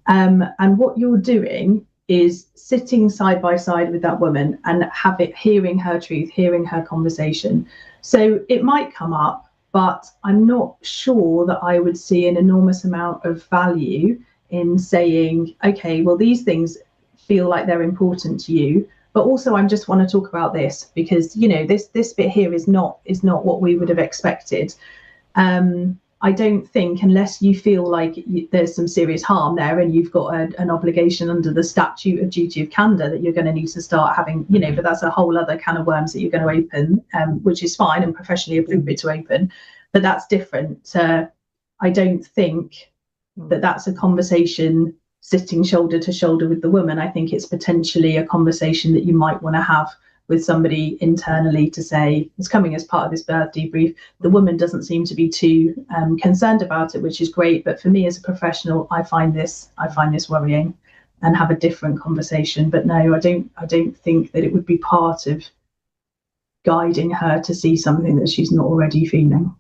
And what you're doing is sitting side by side with that woman and hearing her truth, hearing her conversation. So it might come up, but I'm not sure that I would see an enormous amount of value in saying, okay, well, these things feel like they're important to you, but also I just want to talk about this because, this bit here is not what we would have expected. I don't think, unless you feel like there's some serious harm there and you've got an obligation under the statute of duty of candour, that you're going to need to start having, but that's a whole other can of worms that you're going to open, which is fine and professionally appropriate to open, but that's different. I don't think that's a conversation sitting shoulder to shoulder with the woman. I think it's potentially a conversation that you might want to have with somebody internally to say, it's coming as part of this birth debrief. The woman doesn't seem to be too concerned about it, which is great. But for me as a professional, I find this worrying, and have a different conversation. But no, I don't think that it would be part of guiding her to see something that she's not already feeling.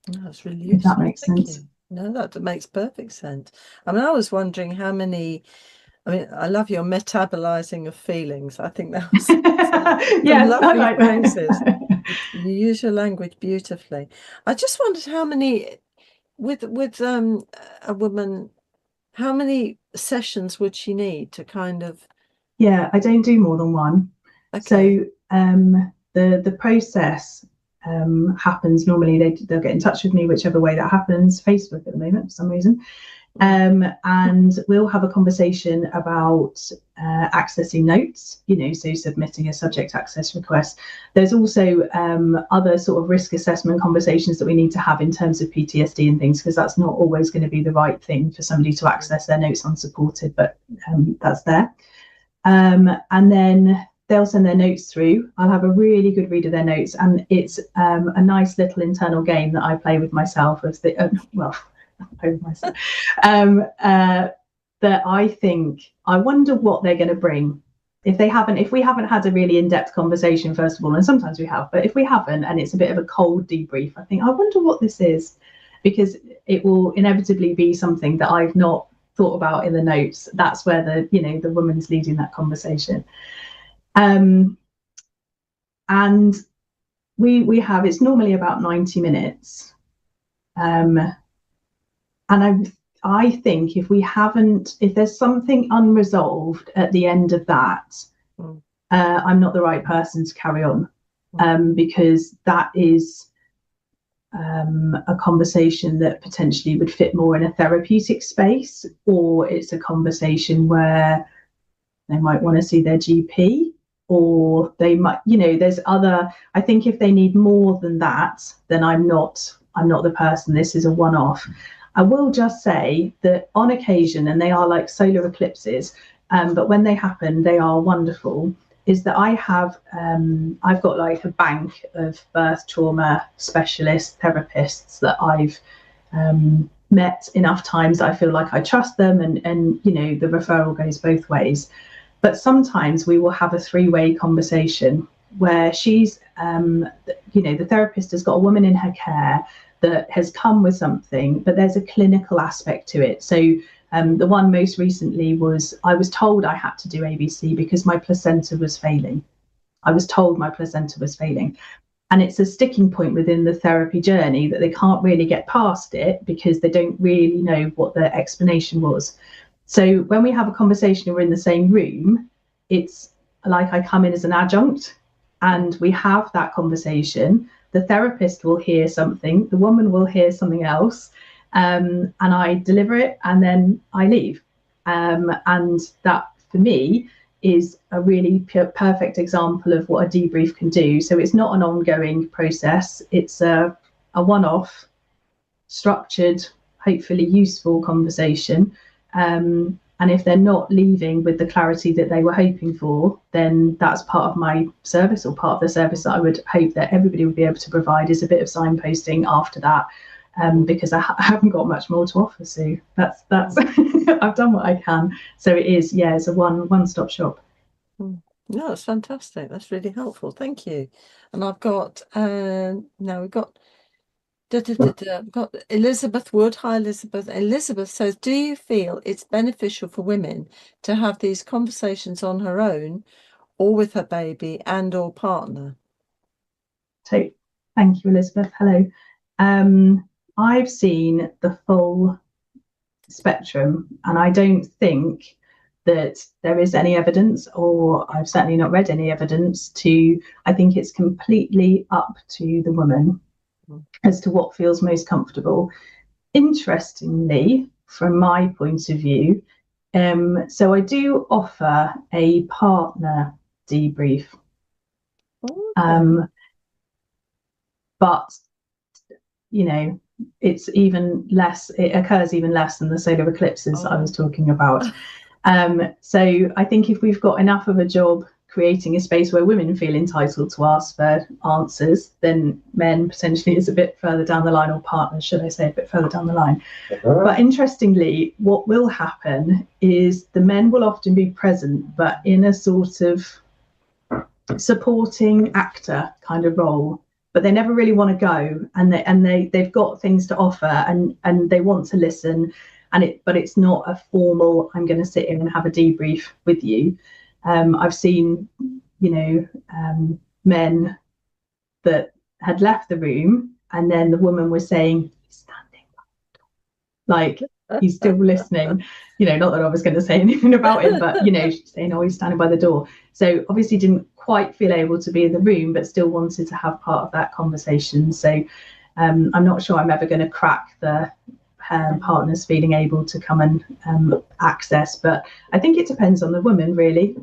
That's really useful. If that makes Thank sense. you. No, that makes perfect sense. I mean, I was wondering how many. I mean, I love your metabolizing of feelings. I think that was Yes, lovely I like phrases. that. You use your language beautifully. I just wondered how many, with a woman, how many sessions would she need to kind of? Yeah, I don't do more than one. Okay. So the process happens normally. They'll get in touch with me whichever way that happens. Facebook at the moment for some reason. And we'll have a conversation about accessing notes, so submitting a subject access request. There's also other sort of risk assessment conversations that we need to have in terms of PTSD and things, because that's not always going to be the right thing for somebody to access their notes unsupported, but that's there. And then they'll send their notes through. I'll have a really good read of their notes, and it's a nice little internal game that I play with myself of the over myself, that I think, I wonder what they're going to bring if we haven't had a really in-depth conversation, first of all, and sometimes we have, but if we haven't and it's a bit of a cold debrief, I think, I wonder what this is, because it will inevitably be something that I've not thought about in the notes. That's where the woman's leading that conversation. And we have, it's normally about 90 minutes. And I think if there's something unresolved at the end of that, I'm not the right person to carry on, because that is a conversation that potentially would fit more in a therapeutic space, or it's a conversation where they might want to see their GP, or they might, there's other. I think if they need more than that, then I'm not the person. This is a one-off. I will just say that on occasion, and they are like solar eclipses, but when they happen, they are wonderful, is that I've got like a bank of birth trauma specialist therapists that I've met enough times that I feel like I trust them, and the referral goes both ways. But sometimes we will have a three-way conversation where she's, the therapist has got a woman in her care that has come with something, but there's a clinical aspect to it. So the one most recently was, I was told I had to do ABC because my placenta was failing. I was told my placenta was failing. And it's a sticking point within the therapy journey that they can't really get past it because they don't really know what the explanation was. So when we have a conversation and we're in the same room, it's like I come in as an adjunct and we have that conversation. The therapist will hear something, the woman will hear something else, and I deliver it and then I leave. And that for me is a really perfect example of what a debrief can do. So it's not an ongoing process, it's a one-off, structured, hopefully useful conversation. And if they're not leaving with the clarity that they were hoping for, then that's part of my service, or part of the service that I would hope that everybody would be able to provide, is a bit of signposting after that, because I haven't got much more to offer. So that's I've done what I can. So it is, it's a one-stop shop. No, that's fantastic. That's really helpful. Thank you. And I've got we've got Elizabeth Wood. Hi, Elizabeth. Elizabeth says, do you feel it's beneficial for women to have these conversations on her own or with her baby and or partner? So thank you, Elizabeth. Hello. I've seen the full spectrum, and I don't think that there is any evidence, or I've certainly not read any evidence I think it's completely up to the woman as to what feels most comfortable. Interestingly, from my point of view, so I do offer a partner debrief. Okay. But it's even less, it occurs even less than the solar eclipses that I was talking about. So I think if we've got enough of a job creating a space where women feel entitled to ask for answers, then men potentially is a bit further down the line, or partners, should I say, a bit further down the line. But interestingly, what will happen is the men will often be present, but in a sort of supporting actor kind of role, but they never really want to go, and they've got things to offer, and they want to listen, but it's not a formal, I'm going to sit in and have a debrief with you. I've seen, men that had left the room, and then the woman was saying, he's standing by the door. Like, he's still listening. Not that I was going to say anything about it, but, she's saying, oh, he's standing by the door. So obviously didn't quite feel able to be in the room, but still wanted to have part of that conversation. So I'm not sure I'm ever going to crack the partners feeling able to come and access, but I think it depends on the woman, really.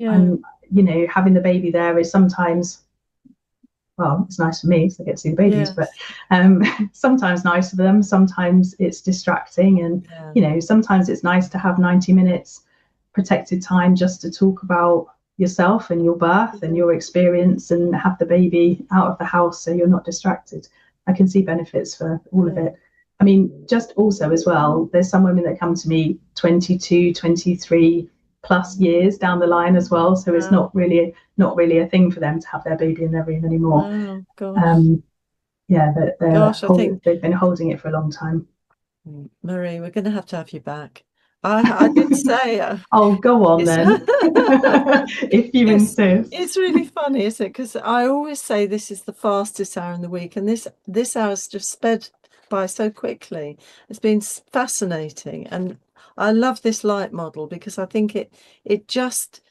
Having the baby there is sometimes, well, it's nice for me because I get to see the babies, but sometimes nice for them, sometimes it's distracting, and sometimes it's nice to have 90 minutes protected time just to talk about yourself and your birth and your experience, and have the baby out of the house so you're not distracted. I can see benefits for all of it. I mean, just also as well, there's some women that come to me 22, 23 plus years down the line as well. So it's not really a thing for them to have their baby in their room anymore. Oh, gosh. I think they've been holding it for a long time. Marie, we're going to have you back. I did say. Oh, go on then. If you insist. It's really funny, isn't it? Because I always say this is the fastest hour in the week, and this hour's just sped by so quickly. It's been fascinating, and I love this light model because I think it just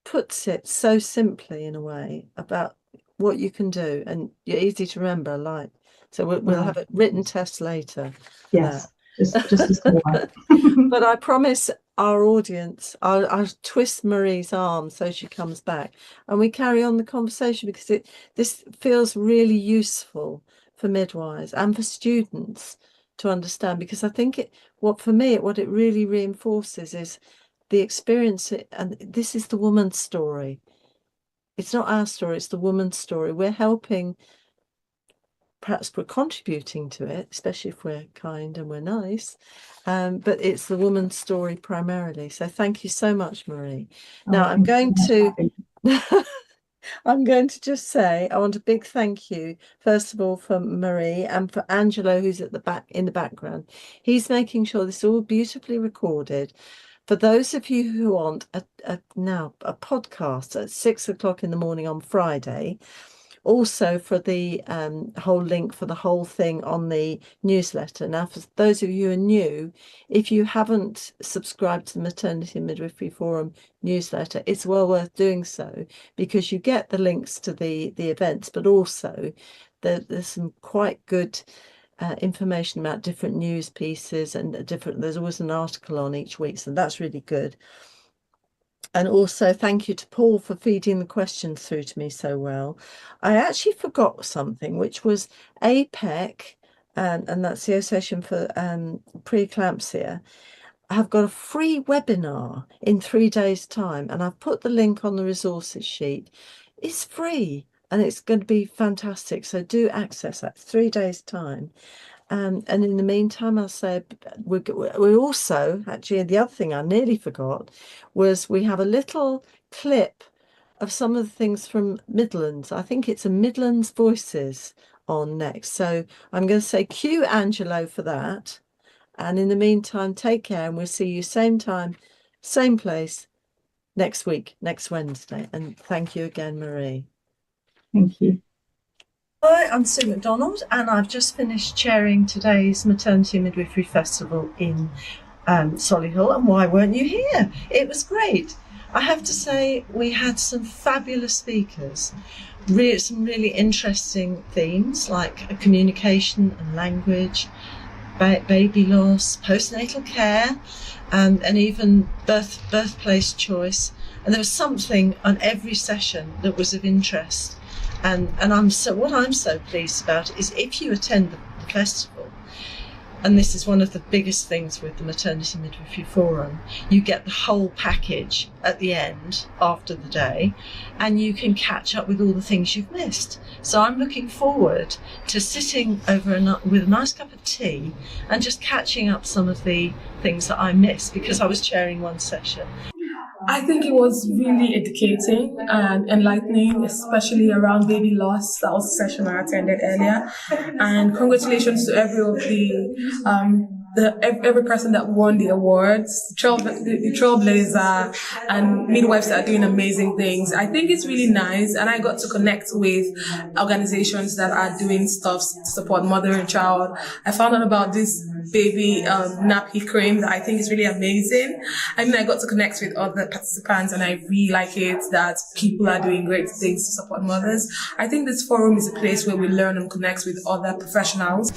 puts it so simply in a way about what you can do, and you're easy to remember. Light. So we'll have a written test later. Yes. Just a small one. But I promise our audience, I'll twist Marie's arm so she comes back and we carry on the conversation, because this feels really useful for midwives and for students to understand, because I think what it really reinforces is the experience, and this is the woman's story. It's not our story, it's the woman's story. We're helping, perhaps we're contributing to it, especially if we're kind and we're nice, but it's the woman's story primarily. So thank you so much, Marie. Now I'm going to just say I want a big thank you, first of all, for Marie and for Angelo, who's at the back in the background. He's making sure this is all beautifully recorded. For those of you who want a podcast at 6 o'clock in the morning on Friday, also for the whole link for the whole thing on the newsletter. Now, for those of you who are new, if you haven't subscribed to the Maternity and Midwifery Forum newsletter, it's well worth doing so, because you get the links to the events, but also there's some quite good information about different news pieces, and there's always an article on each week, so that's really good. And also thank you to Paul for feeding the questions through to me so well. I actually forgot something, which was APEC, and that's the Association for Preeclampsia. I've got a free webinar in 3 days' time, and I've put the link on the resources sheet. It's free and it's going to be fantastic. So do access that. 3 days' time. And in the meantime, I'll say we also, actually, the other thing I nearly forgot was we have a little clip of some of the things from Midlands. I think it's a Midlands Voices on next. So I'm going to say cue Angelo for that. And in the meantime, take care, and we'll see you same time, same place next week, next Wednesday. And thank you again, Marie. Thank you. Hi, I'm Sue McDonald, and I've just finished chairing today's Maternity and Midwifery Festival in Solihull. And why weren't you here? It was great. I have to say, we had some fabulous speakers, some really interesting themes like communication and language, baby loss, postnatal care, and even birthplace choice. And there was something on every session that was of interest. And what I'm so pleased about is if you attend the festival, and this is one of the biggest things with the Maternity Midwifery Forum, you get the whole package at the end after the day, and you can catch up with all the things you've missed. So I'm looking forward to sitting over with a nice cup of tea and just catching up some of the things that I missed because I was chairing one session. I think it was really educating and enlightening, especially around baby loss. That was a session I attended earlier. And congratulations to every person that won the awards, the trailblazer and midwives that are doing amazing things. I think it's really nice, and I got to connect with organizations that are doing stuff to support mother and child. I found out about this baby nappy cream that I think is really amazing. I mean, I got to connect with other participants, and I really like it that people are doing great things to support mothers. I think this forum is a place where we learn and connect with other professionals.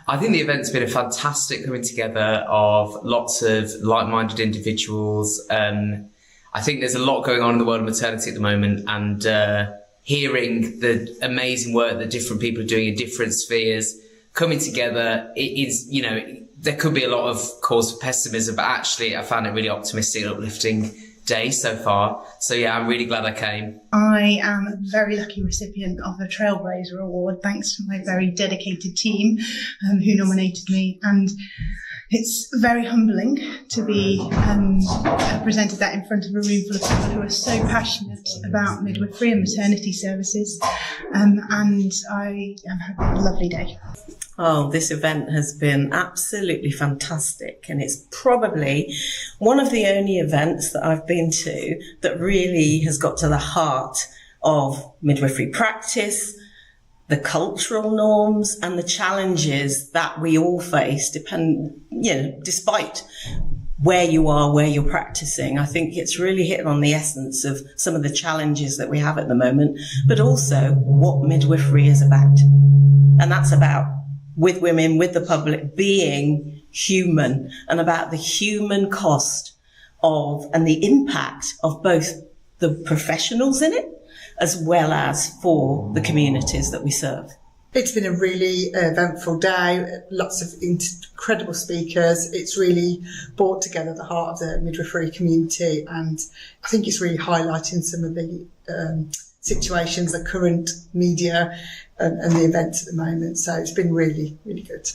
I think the event's been a fantastic coming together of lots of like-minded individuals. I think there's a lot going on in the world of maternity at the moment, and hearing the amazing work that different people are doing in different spheres coming together, it is, you know, there could be a lot of cause for pessimism, but actually I found it really optimistic and uplifting day so far. So yeah, I'm really glad I came. I am a very lucky recipient of a Trailblazer Award, thanks to my very dedicated team who nominated me. And it's very humbling to be presented that in front of a room full of people who are so passionate about midwifery and maternity services. And I have had a lovely day. Oh, this event has been absolutely fantastic, and it's probably one of the only events that I've been to that really has got to the heart of midwifery practice, the cultural norms and the challenges that we all face despite where you are, where you're practicing. I think it's really hitting on the essence of some of the challenges that we have at the moment, but also what midwifery is about. And that's about, with women, with the public, being human, and about the human cost of and the impact of both the professionals in it as well as for the communities that we serve. It's been a really eventful day, lots of incredible speakers. It's really brought together the heart of the midwifery community, and I think it's really highlighting some of the situations, the current media and the events at the moment. So it's been really, really good.